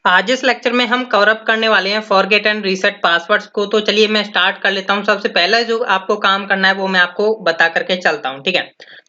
आज इस लेक्चर में हम कवर अप करने वाले हैं फॉरगेट एंड रीसेट पासवर्ड्स को। तो चलिए मैं स्टार्ट कर लेता हूं। सबसे पहला जो आपको काम करना है वो मैं आपको बता करके चलता हूं, ठीक है।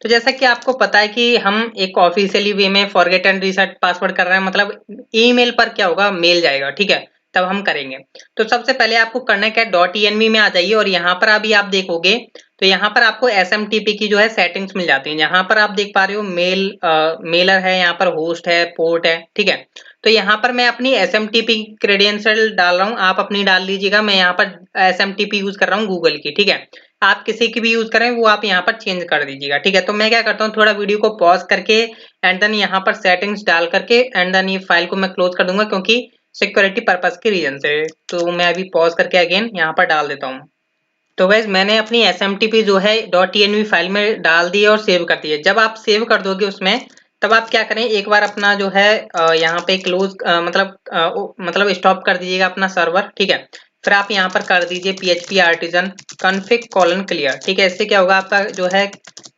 तो जैसा कि आपको पता है कि हम एक ऑफिशियली वे में फॉरगेट एंड रीसेट पासवर्ड कर रहे हैं, मतलब ईमेल पर क्या होगा, मेल जाएगा, ठीक है, तब हम करेंगे। तो सबसे पहले आपको करना क्या है, .env में आ जाइए और यहाँ पर अभी आप देखोगे तो यहाँ पर आपको SMTP की जो है सेटिंग्स मिल जाती है। यहाँ पर आप देख पा रहे हो मेलर है, यहाँ पर होस्ट है, पोर्ट है, ठीक है। तो यहाँ पर मैं अपनी SMTP क्रेडेंशियल डाल रहा हूँ, आप अपनी डाल लीजिएगा। मैं यहाँ पर SMTP यूज कर रहा हूँ गूगल की, ठीक है। आप किसी की भी यूज करें वो आप यहाँ पर चेंज कर दीजिएगा, ठीक है। तो मैं क्या करता हूँ, थोड़ा वीडियो को पॉज करके एंड देन यहाँ पर सेटिंग्स डाल करके एंड देन ये फाइल को मैं क्लोज कर दूंगा, क्योंकि सिक्योरिटी पर्पज के रीजन से। तो मैं अभी पॉज करके अगेन यहाँ पर डाल देता हूँ। तो गाइज मैंने अपनी SMTP जो है .env फाइल में डाल दी है और सेव कर दी है। जब आप सेव कर दोगे उसमें, तब आप क्या करें, एक बार अपना जो है यहाँ पे क्लोज मतलब स्टॉप कर दीजिएगा अपना सर्वर, ठीक है। फिर आप यहाँ पर कर दीजिए PHP आर्टिजन config::clear, ठीक है। इससे क्या होगा, आपका जो है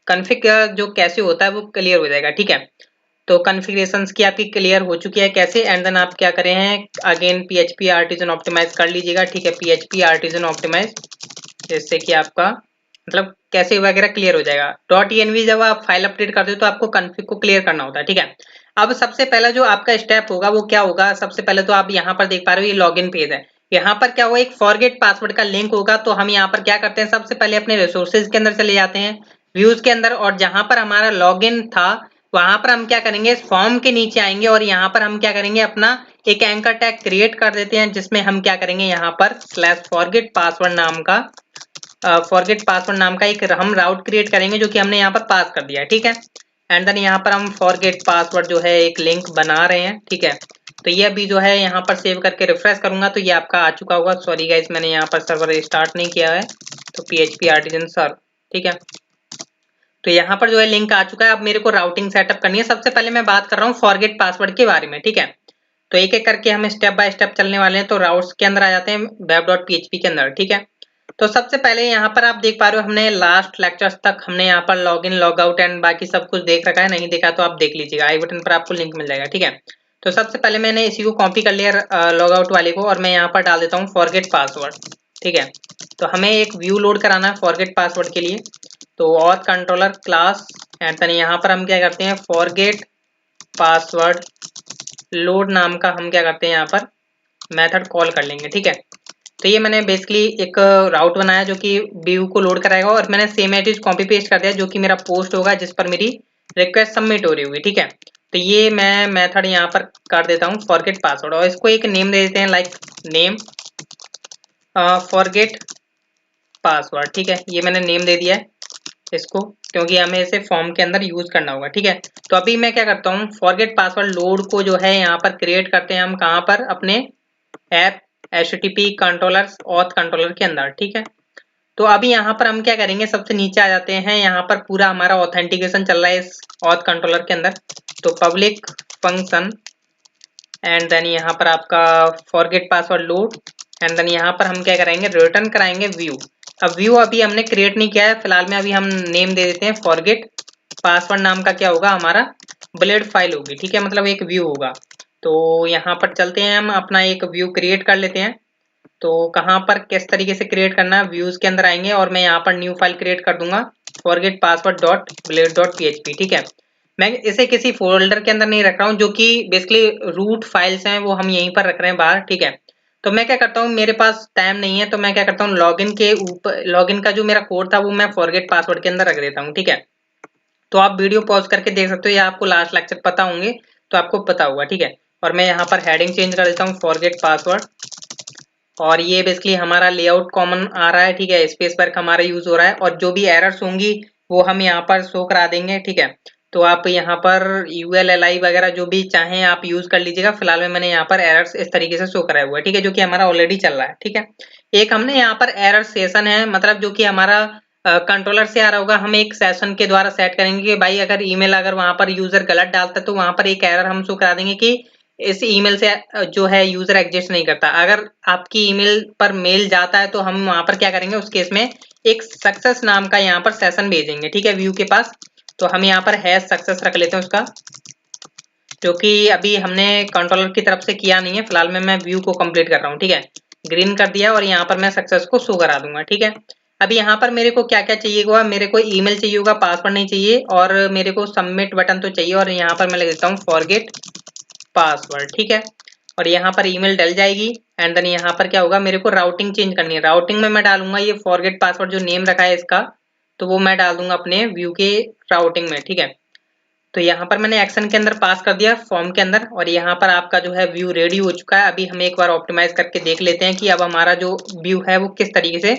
कॉन्फ़िग जो कैसे होता है वो क्लियर हो जाएगा, ठीक है। तो कॉन्फ़िगरेशंस की आपकी क्लियर हो चुकी है कैसे, एंड देन आप क्या करें हैं, अगेन PHP आर्टिजन ऑप्टिमाइज कर लीजिएगा, ठीक है। PHP आर्टिजन ऑप्टिमाइज, जिससे कि आपका मतलब कैसे वगैरह क्लियर हो जाएगा। .env जब आप फाइल अपडेट करते हो तो आपको कॉन्फ़िग को क्लियर करना होता है, ठीक है। अब सबसे पहला जो आपका स्टेप होगा वो क्या होगा, सबसे पहले तो आप यहाँ पर देख पा रहे हो ये लॉगिन पेज है। यहाँ पर क्या होगा, एक फॉरगेट पासवर्ड का लिंक होगा। तो हम यहाँ पर क्या करते हैं, सबसे पहले अपने रिसोर्सेज के अंदर चले जाते हैं, व्यूज के अंदर, और जहां पर हमारा लॉगिन था वहां पर हम क्या करेंगे, इस फॉर्म के नीचे आएंगे और यहाँ पर हम क्या करेंगे, अपना एक एंकर टैग क्रिएट कर देते हैं, जिसमें हम क्या करेंगे, यहाँ पर फॉरगेट पासवर्ड नाम का एक हम राउट क्रिएट करेंगे, जो कि हमने यहाँ पर पास कर दिया है, ठीक है। एंड देन यहाँ पर हम फॉरगेट पासवर्ड जो है एक लिंक बना रहे हैं, ठीक है। तो ये अभी जो है यहाँ पर सेव करके रिफ्रेश करूंगा तो ये आपका आ चुका होगा। सॉरी गाइस, मैंने यहाँ पर सर्वर स्टार्ट नहीं किया है, तो PHP आर्टिजन सर्व, ठीक है। तो यहाँ पर जो है लिंक आ चुका है। अब मेरे को राउटिंग सेटअप करनी है। सबसे पहले मैं बात कर रहा हूँ फॉरगेट पासवर्ड के बारे में, ठीक है। तो एक एक करके हम स्टेप बाय स्टेप चलने वाले हैं। तो राउट्स के अंदर आ जाते हैं, web.php के अंदर, ठीक है। तो सबसे पहले यहाँ पर आप देख पा रहे हो, हमने लास्ट लेक्चर्स तक हमने यहाँ पर log in log out and बाकी सब कुछ देख रखा है। नहीं देखा तो आप देख लीजिएगा, आई बटन पर आपको लिंक मिल जाएगा, ठीक है। तो सबसे पहले मैंने इसी को कॉपी कर लिया लॉग आउट वाले को, और मैं यहाँ पर डाल देता हूँ फॉरगेट पासवर्ड, ठीक है। तो हमें एक व्यू लोड कराना है फॉरगेट पासवर्ड के लिए। तो auth controller class and then यहाँ पर हम क्या करते हैं, फॉरगेट पासवर्ड लोड नाम का हम क्या करते हैं, यहाँ पर मेथड कॉल कर लेंगे, ठीक है। तो ये मैंने बेसिकली एक राउट बनाया जो कि व्यू को लोड कराएगा, और मैंने same as it copy paste कर दिया, जो कि मेरा पोस्ट होगा जिस पर मेरी रिक्वेस्ट सबमिट हो रही होगी, ठीक है। तो ये मैं मेथड यहाँ पर कर देता हूँ फॉरगेट पासवर्ड, और इसको एक नेम दे देते हैं, लाइक नेम फॉरगेट पासवर्ड, ठीक है। ये मैंने नेम दे दिया है इसको, क्योंकि हमें इसे फॉर्म के अंदर यूज करना होगा, ठीक है। तो अभी मैं क्या करता हूँ, फॉरगेट पासवर्ड लोड को जो है यहाँ पर क्रिएट करते हैं हम, कहाँ पर, अपने app HTTP controller auth controller के अंदर, ठीक है। तो अभी यहाँ पर हम क्या करेंगे, सबसे नीचे आ जाते हैं। यहाँ पर पूरा हमारा ऑथेंटिकेशन चल रहा है इस ऑथ कंट्रोलर के अंदर। तो पब्लिक फंक्शन एंड देन यहाँ पर आपका forget password load and then यहाँ पर हम क्या करेंगे, रिटर्न कराएंगे व्यू। अब व्यू अभी हमने क्रिएट नहीं किया है फिलहाल में, अभी हम नेम दे देते हैं फॉरगेट पासवर्ड नाम का क्या होगा, हमारा ब्लेड फाइल होगी, ठीक है, मतलब एक व्यू होगा। तो यहाँ पर चलते हैं, हम अपना एक व्यू क्रिएट कर लेते हैं। तो कहाँ पर किस तरीके से क्रिएट करना है, व्यूज के अंदर आएंगे और मैं यहाँ पर न्यू फाइल क्रिएट कर दूंगा forget password dot blade dot PHP, ठीक है। मैं इसे किसी फोल्डर के अंदर नहीं रख रहा हूँ, जो कि बेसिकली रूट फाइल्स हैं वो हम यहीं पर रख रहे हैं बाहर, ठीक है। तो मैं क्या करता हूँ, मेरे पास टाइम नहीं है, तो मैं क्या करता हूँ, लॉगिन के ऊपर लॉगिन का जो मेरा कोड था वो मैं फॉरगेट पासवर्ड के अंदर रख देता हूँ, ठीक है। तो आप वीडियो पॉज करके देख सकते हो, या आपको लास्ट लेक्चर पता होंगे तो आपको पता होगा, ठीक है। और मैं यहाँ पर हेडिंग चेंज कर देता हूँ फॉरगेट पासवर्ड, और ये बेसिकली हमारा लेआउट कॉमन आ रहा है, ठीक है, स्पेस बार का हमारा यूज हो रहा है, और जो भी एरर्स होंगी वो हम यहाँ पर शो करा देंगे, ठीक है। तो आप यहाँ पर ULLI वगैरह जो भी चाहें आप यूज कर लीजिएगा। फिलहाल में मैंने यहाँ पर एरर्स इस तरीके से शो कराया हुआ है, ठीक है, जो कि हमारा ऑलरेडी चल रहा है, ठीक है। एक हमने यहाँ पर एरर सेशन है, मतलब जो कि हमारा कंट्रोलर से आ रहा होगा, हम एक सेशन के द्वारा सेट करेंगे कि भाई अगर ईमेल अगर वहां पर यूजर गलत डालता है तो वहां पर एक एरर हम शो करा देंगे कि इस ईमेल से जो है यूजर एग्जिस्ट नहीं करता। अगर आपकी ईमेल पर मेल जाता है तो हम वहां पर क्या करेंगे, उस केस में एक सक्सेस नाम का यहाँ पर सेशन भेजेंगे, ठीक है, व्यू के पास। तो हम यहाँ पर हैश सक्सेस रख लेते हैं उसका, जो कि अभी हमने कंट्रोलर की तरफ से किया नहीं है। फिलहाल में मैं व्यू को कंप्लीट कर रहा हूँ, ठीक है। ग्रीन कर दिया और यहाँ पर मैं सक्सेस को शो करा दूंगा, ठीक है। अभी यहाँ पर मेरे को क्या क्या चाहिए होगा, मेरे को ईमेल चाहिए होगा, पासवर्ड नहीं चाहिए, और मेरे को सबमिट बटन तो चाहिए, और यहाँ पर मैं लिख देता हूँ फॉरगेट पासवर्ड, ठीक है। और यहाँ पर ईमेल डल जाएगी। एंड देन यहाँ पर क्या होगा, मेरे को राउटिंग चेंज करनी है। राउटिंग में मैं डालूंगा ये फॉरगेट पासवर्ड जो नेम रखा है इसका, तो वो मैं डाल दूंगा अपने व्यू के राउटिंग में, ठीक है। तो यहाँ पर मैंने एक्शन के अंदर पास कर दिया फॉर्म के अंदर, और यहाँ पर आपका जो है व्यू रेडी हो चुका है। अभी हम एक बार ऑप्टिमाइज करके देख लेते हैं कि अब हमारा जो व्यू है वो किस तरीके से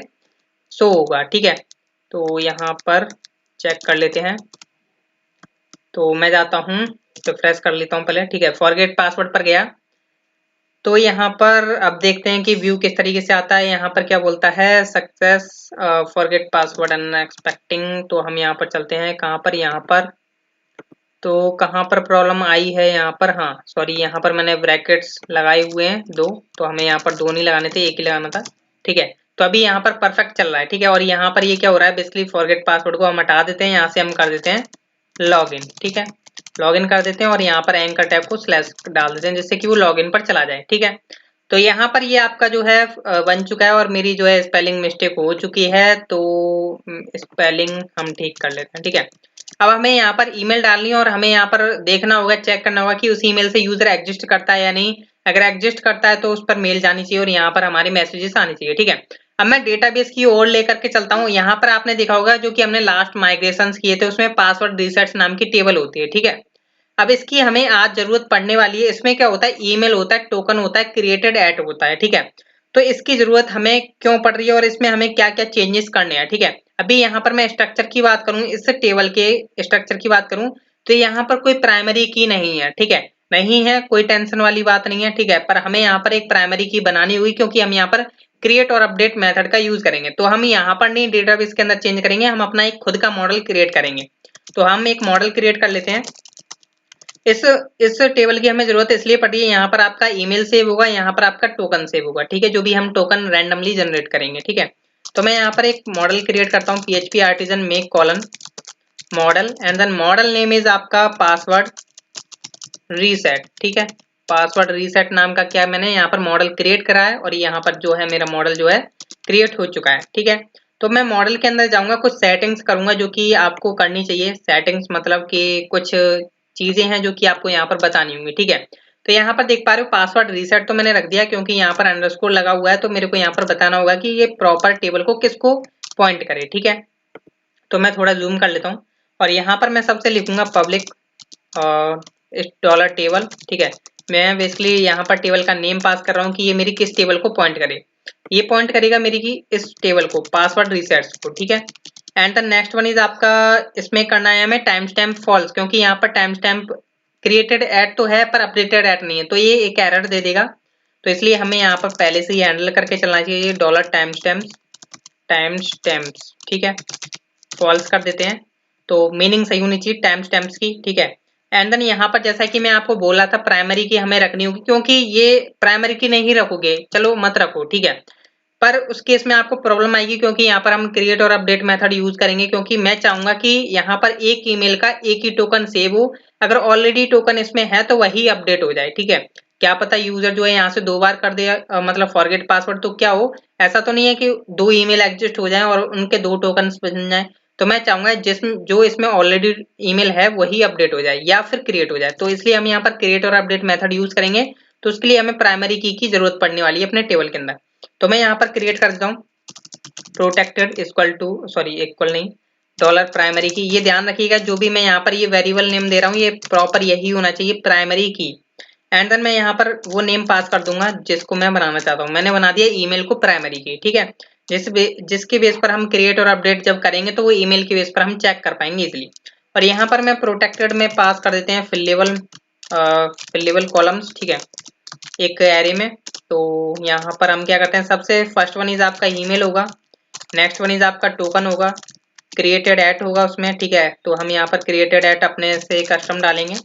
शो होगा, ठीक है। तो यहाँ पर चेक कर लेते हैं। तो मैं जाता हूँ, रिफ्रेश कर लेता हूँ पहले, ठीक है। फॉरगेट पासवर्ड पर गया, तो यहाँ पर अब देखते हैं कि व्यू किस तरीके से आता है। यहाँ पर क्या बोलता है, सक्सेस फॉरगेट पासवर्ड अनएक्सपेक्टिंग। तो हम यहाँ पर चलते हैं, कहाँ पर, यहाँ पर। तो कहाँ पर प्रॉब्लम आई है यहाँ पर, हाँ सॉरी, यहाँ पर मैंने ब्रैकेट्स लगाए हुए हैं दो, तो हमें यहाँ पर दो नहीं लगाने थे, एक ही लगाना था, ठीक है। तो अभी यहाँ पर परफेक्ट चल रहा है, ठीक है। और यहाँ पर ये क्या हो रहा है, बेसिकली फॉरगेट पासवर्ड को हम हटा देते हैं, यहाँ से हम कर देते हैं लॉगिन, ठीक है। लॉगिन कर देते हैं और यहाँ पर एंकर टैब को स्लैश डाल देते हैं, जिससे कि वो लॉगिन पर चला जाए, ठीक है। तो यहाँ पर ये आपका जो है बन चुका है, और मेरी जो है स्पेलिंग मिस्टेक हो चुकी है, तो स्पेलिंग हम ठीक कर लेते हैं, ठीक है। अब हमें यहाँ पर ईमेल डालनी है, और हमें यहाँ पर देखना होगा, चेक करना होगा कि उस ईमेल से यूजर एग्जिस्ट करता है या नहीं। अगर एग्जिस्ट करता है तो उस पर मेल जानी चाहिए, और यहाँ पर हमारे मैसेजेस आने चाहिए, ठीक है। अब मैं डेटाबेस की ओर लेकर के चलता हूँ। यहाँ पर आपने देखा होगा, जो कि हमने लास्ट माइग्रेशन किए थे उसमें पासवर्ड रीसेट्स नाम की टेबल होती है, ठीक है। अब इसकी हमें आज जरूरत पड़ने वाली है। इसमें क्या होता है, ईमेल होता है, टोकन होता है, क्रिएटेड एट होता है, ठीक है। तो इसकी जरूरत हमें क्यों पड़ रही है, और इसमें हमें क्या क्या चेंजेस करने हैं, ठीक है। अभी यहाँ पर मैं स्ट्रक्चर की बात करूँ, इस टेबल के स्ट्रक्चर की बात करूँ, तो यहाँ पर कोई प्राइमरी की नहीं है, ठीक है। नहीं है, कोई टेंशन वाली बात नहीं है, ठीक है। पर हमें यहाँ पर एक प्राइमरी की बनानी हुई, क्योंकि हम यहाँ पर क्रिएट और अपडेट मेथड का यूज करेंगे। तो हम यहाँ पर नहीं डेटाबेस के अंदर चेंज करेंगे, हम अपना एक खुद का मॉडल क्रिएट करेंगे। तो हम एक मॉडल क्रिएट कर लेते हैं। इस टेबल की हमें जरूरत इसलिए पड़ी है, यहाँ पर आपका ईमेल सेव होगा, यहाँ पर आपका टोकन सेव होगा, ठीक है। जो भी हम टोकन रैंडमली जनरेट करेंगे, ठीक है। तो मैं यहाँ पर एक मॉडल क्रिएट करता हूँ, PHP artisan make colon model, and then model name is आपका पासवर्ड रीसेट, ठीक है। पासवर्ड रीसेट नाम का क्या मैंने यहाँ पर मॉडल क्रिएट करा है, और यहाँ पर जो है मेरा मॉडल जो है क्रिएट हो चुका है, ठीक है। तो मैं मॉडल के अंदर जाऊंगा, कुछ सेटिंग्स करूंगा जो कि आपको करनी चाहिए। सेटिंग्स मतलब कि कुछ चीजें हैं जो कि आपको यहाँ पर बतानी होंगी, ठीक है। तो यहाँ पर देख पा रहे हो, पासवर्ड रीसेट तो मैंने रख दिया, क्योंकि यहाँ पर अंडरस्कोर लगा हुआ है, तो मेरे को यहाँ पर बताना होगा कि ये प्रॉपर टेबल को किसको पॉइंट करे, ठीक है। तो मैं थोड़ा जूम कर लेता हूँ, और यहाँ पर मैं सबसे लिखूंगा पब्लिक डॉलर टेबल, ठीक है। मैं बेसिकली यहाँ पर टेबल का नेम पास कर रहा हूँ कि ये मेरी किस टेबल को पॉइंट करे। ये पॉइंट करेगा मेरी की इस टेबल को, पासवर्ड रीसेट्स को, ठीक है। And the next one is आपका, इसमें करना है हमें टाइम स्टैम्प फॉल्स, क्योंकि यहाँ पर टाइम स्टैम्प क्रिएटेड एट तो है पर अपडेटेड एट नहीं है, तो ये एक एरर दे देगा। तो इसलिए हमें यहाँ पर पहले से ही हैंडल करके चलना चाहिए, डॉलर टाइम स्टैम्प्स, ठीक है। फॉल्स कर देते हैं, तो मीनिंग सही होनी चाहिए टाइम स्टैम्प्स की, ठीक है। एंड देन यहाँ पर जैसा कि मैं आपको बोला था, प्राइमरी की हमें रखनी होगी, क्योंकि ये प्राइमरी की नहीं रखोगे, चलो मत रखो, ठीक है। पर उस केस में आपको प्रॉब्लम आएगी, क्योंकि यहाँ पर हम क्रिएट और अपडेट मेथड यूज करेंगे, क्योंकि मैं चाहूंगा कि यहाँ पर एक ईमेल का एक ही टोकन सेव हो। अगर ऑलरेडी टोकन इसमें है तो वही अपडेट हो जाए, ठीक है। क्या पता यूजर जो है यहाँ से दो बार कर दे, मतलब फॉरगेट पासवर्ड, तो क्या हो, ऐसा तो नहीं है कि दो ईमेल एग्जिस्ट हो जाए और उनके दो टोकन बन जाए। तो मैं चाहूंगा जो इसमें ऑलरेडी ईमेल है वही अपडेट हो जाए या फिर क्रिएट हो जाए। तो इसलिए हम यहाँ पर क्रिएट और अपडेट मेथड यूज करेंगे। तो उसके लिए हमें प्राइमरी की जरूरत पड़ने वाली है अपने टेबल के अंदर। तो मैं यहाँ पर क्रिएट कर देता हूँ, protected equal to, sorry equal नहीं, डॉलर प्राइमरी की। ये ध्यान रखिएगा, जो भी मैं यहाँ पर ये वेरिएबल नेम दे रहा हूँ, ये प्रॉपर यही होना चाहिए, प्राइमरी की। एंड देन मैं यहाँ पर वो नेम पास कर दूंगा जिसको मैं बनाना चाहता हूँ। मैंने बना दिया ईमेल को प्राइमरी की, ठीक है। जिसके बेस पर हम क्रिएट और अपडेट जब करेंगे तो वो ईमेल के बेस पर हम चेक कर पाएंगे इजिली। और यहाँ पर मैं प्रोटेक्टेड में पास कर देते हैं फिलेबल कॉलम्स, ठीक है, एक एरे में। तो यहाँ पर हम क्या करते हैं, सबसे फर्स्ट वन इज आपका ईमेल होगा, नेक्स्ट वन इज आपका टोकन होगा, क्रिएटेड एट होगा उसमें, ठीक है। तो हम यहाँ पर क्रिएटेड एट अपने से कस्टम डालेंगे,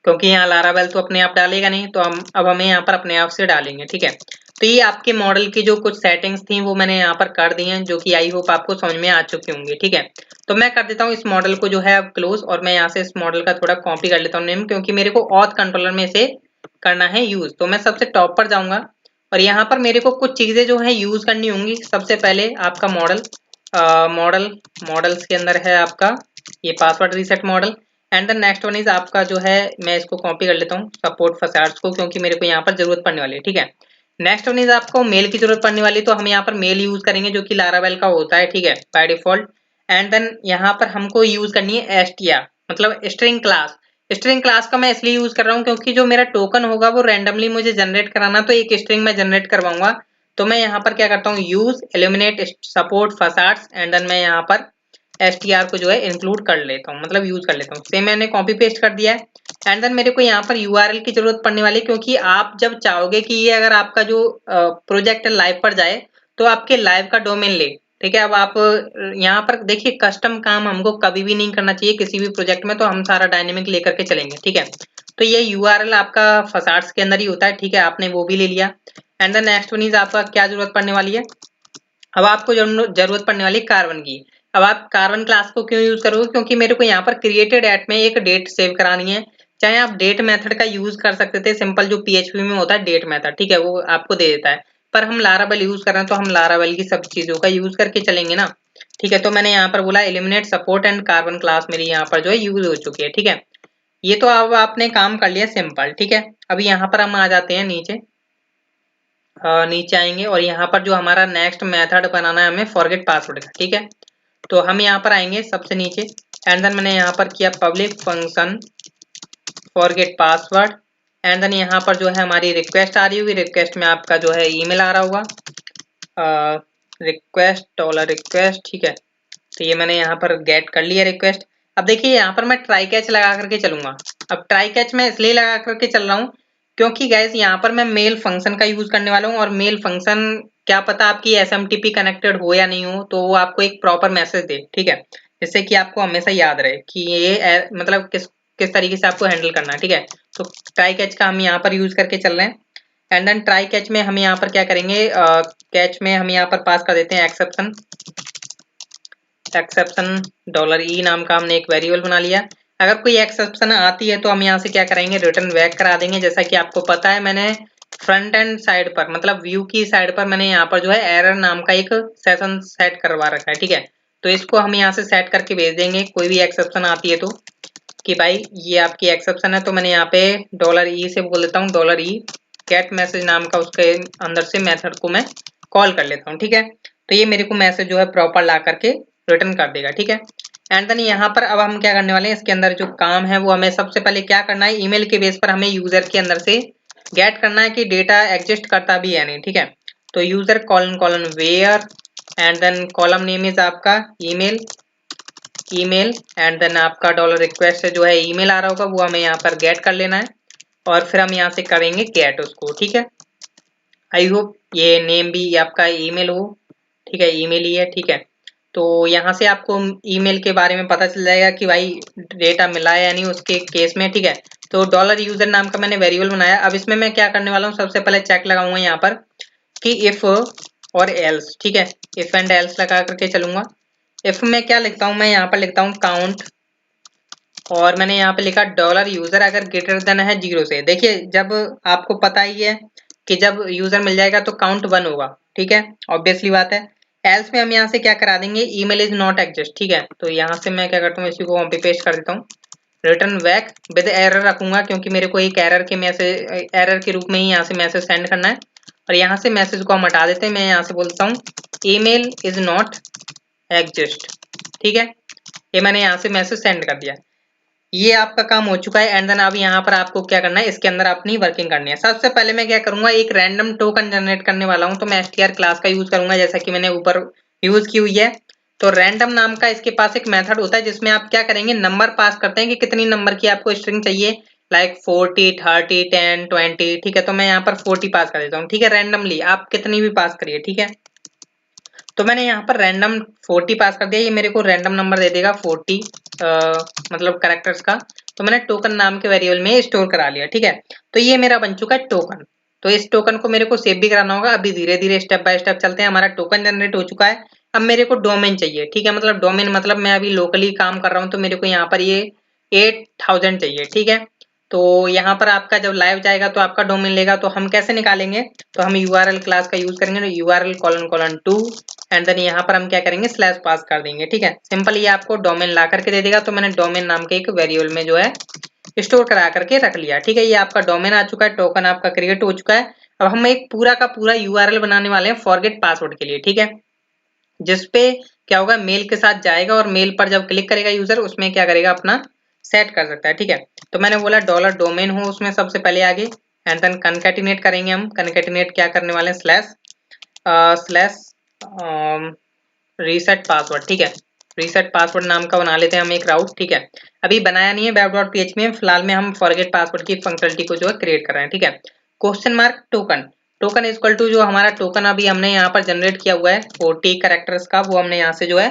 क्योंकि यहाँ लारावेल तो अपने आप डालेगा नहीं, तो अब हमें यहाँ पर अपने आप से डालेंगे, ठीक है। तो ये आपके मॉडल की जो कुछ सेटिंग्स थी वो मैंने यहाँ पर कर दी हैं, जो कि आई होप आपको समझ में आ चुकी होंगी। ठीक है, तो मैं कर देता हूँ इस मॉडल को जो है अब क्लोज, और मैं यहाँ से इस मॉडल का थोड़ा कॉपी कर लेता हूँ नेम, क्योंकि मेरे को ऑथ कंट्रोलर में इसे करना है यूज। तो मैं सबसे टॉप पर जाऊंगा और यहाँ पर मेरे को कुछ चीजें जो है यूज करनी होंगी। सबसे पहले आपका मॉडल्स के अंदर है आपका ये password reset model, and the next one is आपका जो है, मैं इसको कॉपी कर लेता हूँ सपोर्ट फसाड्स को, क्योंकि मेरे को यहाँ पर जरूरत पड़ने वाली है। ठीक है, नेक्स्ट वन इज आपको मेल की जरूरत पड़ने वाली, तो हम यहाँ पर मेल यूज करेंगे जो कि लारावेल का होता है। ठीक है, बाय डिफॉल्ट। एंड देन यहाँ पर हमको यूज करनी है एसटीआर, मतलब स्ट्रिंग क्लास। स्ट्रिंग क्लास का मैं इसलिए यूज कर रहा हूँ क्योंकि जो मेरा टोकन होगा वो रैंडमली मुझे जनरेट कराना, तो एक स्ट्रिंग में जनरेट करवाऊंगा। तो मैं यहाँ पर क्या करता हूँ, use illuminate support facades, and then मैं यहाँ पर एसटीआर को जो है इंक्लूड कर लेता हूँ, मतलब यूज कर लेता हूँ। सेम मैंने कॉपी पेस्ट कर दिया है। एंड देन मेरे को यहाँ पर यूआरएल की जरूरत पड़ने वाली है, क्योंकि आप जब चाहोगे कि ये अगर आपका जो प्रोजेक्ट लाइव पर जाए तो आपके लाइव का डोमेन ले। ठीक है, अब आप यहाँ पर देखिए, कस्टम काम हमको कभी भी नहीं करना चाहिए किसी भी प्रोजेक्ट में, तो हम सारा डायनेमिक लेकर के चलेंगे। ठीक है, तो ये यूआरएल आपका फसाड्स के अंदर ही होता है। ठीक है, आपने वो भी ले लिया। And then next one is आपका क्या जरूरत पड़ने वाली है, अब आपको जरूरत पड़ने वाली कार्बन की। अब आप कार्बन क्लास को क्यों यूज करोगे, क्योंकि मेरे को यहाँ पर क्रिएटेड एट में एक डेट सेव करानी है। चाहे आप डेट मेथड का यूज कर सकते थे, सिंपल जो पीएचपी में होता है डेट मेथड। ठीक है, वो आपको दे देता है, पर हम लारावेल यूज कर रहे हैं तो हम लारावेल की सब चीजों का यूज करके चलेंगे ना। ठीक है, तो मैंने यहाँ पर बोला eliminate support and carbon class मेरी यहाँ पर जो है यूज हो चुकी है। ठीक है, ये तो अब आपने काम कर लिया सिंपल। ठीक है, अब यहाँ पर हम आ जाते हैं नीचे। नीचे आएंगे और यहाँ पर जो हमारा नेक्स्ट मेथड बनाना है हमें फॉरगेट पासवर्ड का। ठीक है, तो हम यहाँ पर आएंगे सबसे नीचे, एंड देन मैंने यहाँ पर किया public function forget password, and then यहाँ पर जो है हमारी रिक्वेस्ट आ रही होगी, रिक्वेस्ट में आपका जो है ईमेल आ रहा होगा, रिक्वेस्ट डॉलर रिक्वेस्ट। ठीक है, तो ये मैंने यहाँ पर गेट कर लिया रिक्वेस्ट। अब देखिए यहाँ पर मैं ट्राई कैच लगा करके चलूंगा। अब ट्राई कैच मैं इसलिए लगा करके चल रहा हूँ क्योंकि गैस यहाँ पर मैं मेल फंक्शन का यूज करने वाला हूँ, और मेल फंक्शन क्या पता आपकी एसएमटीपी कनेक्टेड हो या नहीं हो, तो वो आपको एक प्रॉपर मैसेज दे। ठीक है, जिससे कि आपको हमेशा याद रहे कि ये मतलब किस किस तरीके से आपको हैंडल करना है। ठीक है, तो ट्राई कैच का हम यहाँ पर यूज करके चल रहे हैं। एंड देन ट्राई कैच में हम यहाँ पर क्या करेंगे, कैच में हम यहाँ पर पास कर देते हैं एक्सेप्शन $e नाम का हमने एक वेरिएबल बना लिया। अगर कोई एक्सेप्शन आती है तो हम यहाँ से क्या करेंगे, रिटर्न बैक करा देंगे। जैसा कि आपको पता है मैंने फ्रंट एंड साइड पर, मतलब व्यू की साइड पर मैंने यहाँ पर जो है एरर नाम का एक सेशन सेट करवा रखा है। ठीक है, तो इसको हम यहाँ से सेट करके भेज देंगे कोई भी एक्सेप्शन आती है तो, कि भाई ये आपकी एक्सेप्शन है। तो मैंने यहाँ पे $e से बोल देता हूँ, $e गेट मैसेज नाम का उसके अंदर से मेथड को मैं कॉल कर लेता हूँ। ठीक है, तो ये मेरे को मैसेज जो है प्रॉपर ला करके रिटर्न कर देगा। ठीक है, एंड देन यहाँ पर अब हम क्या करने वाले हैं, इसके अंदर जो काम है वो हमें सबसे पहले क्या करना है, ईमेल के बेस पर हमें यूजर के अंदर से गेट करना है कि डेटा एग्जिस्ट करता भी है नहीं। ठीक है, तो user colon colon where, and then column name is आपका ईमेल, एंड देन आपका $रिक्वेस्ट से जो है ईमेल आ रहा होगा वो हमें यहाँ पर गेट कर लेना है, और फिर हम यहाँ से करेंगे गेट उसको। ठीक है, आई होप ये नेम भी आपका ईमेल हो। ठीक है, ईमेल ही है। ठीक है, तो यहाँ से आपको ईमेल के बारे में पता चल जाएगा कि भाई डेटा मिला है या नहीं उसके केस में। ठीक है, तो $यूजर नाम का मैंने वेरिएबल बनाया। अब इसमें मैं क्या करने वाला हूँ, सबसे पहले चेक लगाऊंगा यहाँ पर कि इफ और एल्स। ठीक है, इफ एंड एल्स लगा करके चलूंगा। इफ में क्या लिखता हूँ, मैं यहाँ पर लिखता हूँ काउंट, और मैंने यहाँ पे लिखा $यूजर अगर ग्रेटर देन है 0 से। देखिए जब आपको पता ही है कि जब यूजर मिल जाएगा तो काउंट 1 होगा। ठीक है, ऑब्वियसली बात है। एल्स में हम यहाँ से क्या करा देंगे, ईमेल इज नॉट एग्जिस्ट। ठीक है, तो यहाँ से मैं क्या करता हूँ, इसी को कॉपी पेस्ट कर देता हूँ, रिटर्न बैक विद एरर रखूंगा, क्योंकि मेरे को एक एरर के रूप में ही यहाँ से मैसेज सेंड करना है। और यहाँ से मैसेज को हम हटा देते हैं, मैं यहाँ से बोलता हूँ ईमेल इज नॉट एग्जिस्ट। ठीक है, ये मैंने यहाँ से मैसेज सेंड कर दिया। ये आपका काम हो चुका है। एंड देन अब यहाँ पर आपको क्या करना है, इसके अंदर अपनी वर्किंग करनी है। सबसे पहले मैं क्या करूंगा, एक रैंडम टोकन जनरेट करने वाला हूँ, तो मैं str क्लास का यूज करूंगा जैसा कि मैंने ऊपर यूज की हुई है। तो रैंडम नाम का इसके पास एक मेथड होता है जिसमें आप क्या करेंगे, नंबर पास करते हैं कि कितनी नंबर की आपको स्ट्रिंग चाहिए, लाइक 40 30 10 20। ठीक है, तो मैं यहाँ पर 40 पास कर देता हूँ। ठीक है, रैंडमली आप कितनी भी पास करिए। ठीक है, तो मैंने यहाँ पर रैंडम 40 पास कर दिया, ये मेरे को रैंडम नंबर दे देगा 40 मतलब कैरेक्टर्स का। तो मैंने टोकन नाम के वेरिएबल में स्टोर करा लिया। ठीक है, तो ये मेरा बन चुका है टोकन। तो इस टोकन को मेरे को सेव भी कराना होगा। अभी धीरे धीरे स्टेप बाय स्टेप चलते हैं। हमारा टोकन जनरेट हो चुका है। अब मेरे को डोमेन चाहिए, ठीक है, मतलब डोमेन मतलब मैं अभी लोकली काम कर रहा हूँ तो मेरे को यहाँ पर ये 8000 चाहिए, ठीक है। तो यहाँ पर आपका जब लाइव जाएगा तो आपका डोमेन लेगा, तो हम कैसे निकालेंगे, तो हम यूआरएल क्लास का यूज करेंगे, यूआरएल : 2 एंड देन यहाँ पर हम क्या करेंगे, स्लैश पास कर देंगे, ठीक है। सिंपल ये आपको डोमेन ला करके दे देगा। तो मैंने डोमेन नाम के एक वेरिएबल में जो है स्टोर करा करके रख लिया, ठीक है। ये आपका डोमेन आ चुका है, टोकन आपका क्रिएट हो चुका है। अब हम एक पूरा का पूरा यूआरएल बनाने वाले हैं फॉरगेट पासवर्ड के लिए, ठीक है, जिसपे क्या होगा, मेल के साथ जाएगा और मेल पर जब क्लिक करेगा यूजर, उसमें क्या करेगा, अपना सेट कर सकता है, ठीक है। तो मैंने बोला $डोमेन हो उसमें सबसे पहले आगे एंड देन कनकैटिनेट करेंगे हम। कनकैटिनेट क्या करने वाले हैं, स्लैश रीसेट पासवर्ड, ठीक है। रीसेट पासवर्ड नाम का बना लेते हैं हम एक राउट, ठीक है। अभी बनाया नहीं है web.php में, फिलहाल में हम फॉरगेट पासवर्ड की फंक्शनलिटी को जो है क्रिएट कर रहे हैं, ठीक है। Question mark token, token equal to जो हमारा टोकन अभी हमने यहाँ पर जनरेट किया हुआ है 40 कैरेक्टर्स का, वो हमने यहाँ से जो है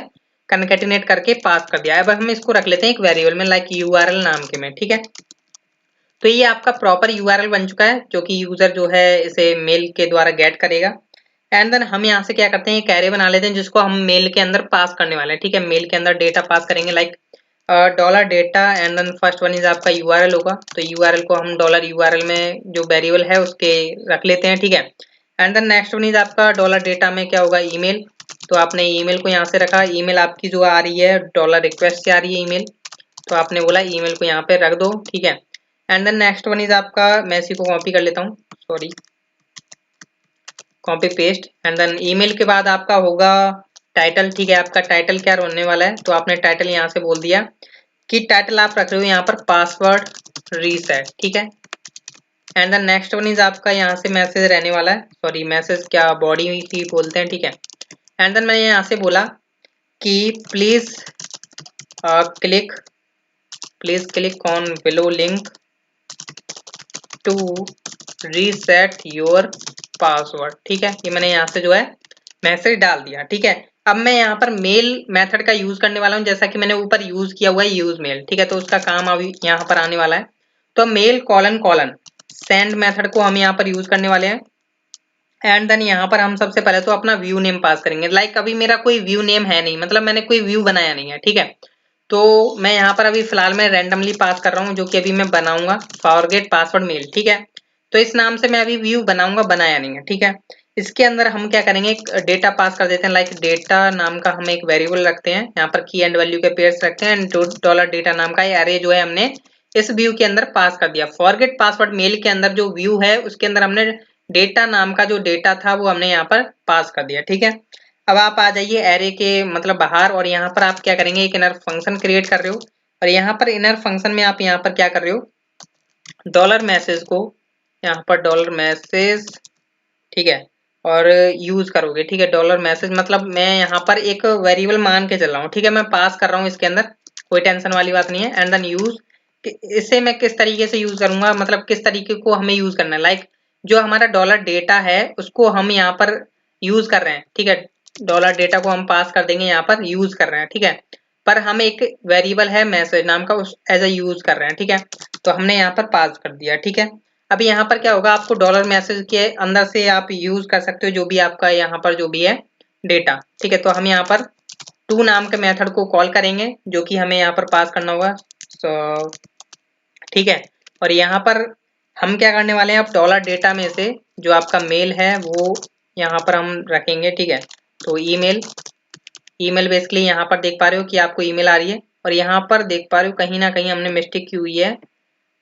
कनकैटिनेट करके पास कर दिया है। अब हम इसको रख लेते हैं एक वेरिएबल में, लाइक यूआरएल नाम के में, ठीक है। तो ये आपका प्रॉपर यूआरएल बन चुका है, जो कि यूजर जो है इसे मेल के द्वारा गेट करेगा। एंड देन हम यहाँ से क्या करते हैं, एक एरे बना लेते हैं जिसको हम मेल के अंदर पास करने वाले हैं, ठीक है। मेल के अंदर डेटा पास करेंगे, like $data and then first one is आपका यूआरएल होगा। तो यूआरएल को हम $URL में जो वेरिएबल है उसके रख लेते हैं, ठीक है। And then next one is आपका $data में क्या होगा, ईमेल। तो आपने ईमेल को यहाँ से रखा, ईमेल आपकी जो आ रही है $request से आ रही है ईमेल, तो आपने बोला ईमेल को यहाँ पे रख दो, ठीक है। And then next one is आपका, मैं इसी को कॉपी कर लेता हूँ, sorry, copy paste. And then email के बाद आपका होगा टाइटल, ठीक है। आपका टाइटल क्या होने वाला है, तो आपने टाइटल यहाँ से बोल दिया कि टाइटल आप रख रहे हो यहाँ पर पासवर्ड रीसेट, ठीक है। And then next one is आपका यहाँ से मैसेज रहने वाला है, सॉरी मैसेज क्या, बॉडी ही बोलते हैं, ठीक है। एंड देन मैंने यहाँ से बोला कि please click on below link to reset your password, ठीक है। ये मैंने यहाँ से जो है मैसेज डाल दिया, ठीक है। अब मैं यहाँ पर मेल मेथड का यूज करने वाला हूँ, जैसा कि मैंने ऊपर यूज किया हुआ है यूज मेल, ठीक है। तो उसका काम अभी यहाँ पर आने वाला है। तो मेल : सेंड मेथड को हम यहाँ पर यूज करने वाले हैं। एंड देन यहाँ पर हम सबसे पहले तो अपना व्यू नेम पास करेंगे, लाइक अभी मेरा कोई व्यू नेम है नहीं, मतलब मैंने कोई व्यू बनाया नहीं है, ठीक है। तो मैं यहाँ पर अभी फिलहाल में रैंडमली पास कर रहा हूँ, जो कि अभी मैं बनाऊंगा फॉरगेट पासवर्ड मेल, ठीक है। तो इस नाम से मैं अभी व्यू बनाऊंगा, बनाया नहीं है, ठीक है। इसके अंदर हम क्या करेंगे, एक डेटा पास कर देते हैं, लाइक डेटा नाम का हम एक वेरिएबल रखते हैं, यहाँ पर की एंड वैल्यू के पेयर्स रखते हैं। $data नाम का एरे जो है हमने इस व्यू के अंदर पास कर दिया। फॉरगेट पासवर्ड मेल के अंदर जो व्यू है उसके अंदर हमने डेटा नाम का जो डेटा था वो हमने यहाँ पर पास कर दिया, ठीक है। अब आप आ जाइए एरे के मतलब बाहर, और यहाँ पर आप क्या करेंगे, एक इनर फंक्शन क्रिएट कर रहे हो, और यहाँ पर इनर फंक्शन में आप यहाँ पर क्या कर रहे हो, $मैसेज को यहाँ पर $मैसेज, ठीक है, और यूज करोगे, ठीक है। $मैसेज मतलब मैं यहाँ पर एक वेरिएबल मान के चल रहा हूँ, ठीक है, मैं पास कर रहा हूँ इसके अंदर, कोई टेंशन वाली बात नहीं है। एंड देन यूज, इससे मैं किस तरीके से यूज करूंगा, मतलब किस तरीके को हमें यूज करना है, लाइक जो हमारा $डेटा है उसको हम यहाँ पर यूज कर रहे हैं, ठीक है। $डेटा को हम पास कर देंगे, यहाँ पर यूज कर रहे हैं, ठीक है। पर हम एक वेरिएबल है मैसेज नाम का उस एज ए यूज कर रहे हैं, ठीक है। तो हमने यहाँ पर पास कर दिया, ठीक है। अभी यहाँ पर क्या होगा, आपको $मैसेज के अंदर से आप यूज कर सकते हो जो भी आपका यहाँ पर जो भी है डेटा, ठीक है। तो हम यहाँ पर टू नाम के मेथड को कॉल करेंगे, जो कि हमें यहाँ पर पास करना होगा, सो ठीक है। और यहाँ पर हम क्या करने वाले हैं, अब $डेटा में से जो आपका मेल है वो यहाँ पर हम रखेंगे, ठीक है। तो ईमेल बेसिकली यहाँ पर देख पा रहे हो कि आपको ईमेल आ रही है, और यहाँ पर देख पा रहे हो कहीं ना कहीं हमने मिस्टेक की हुई है।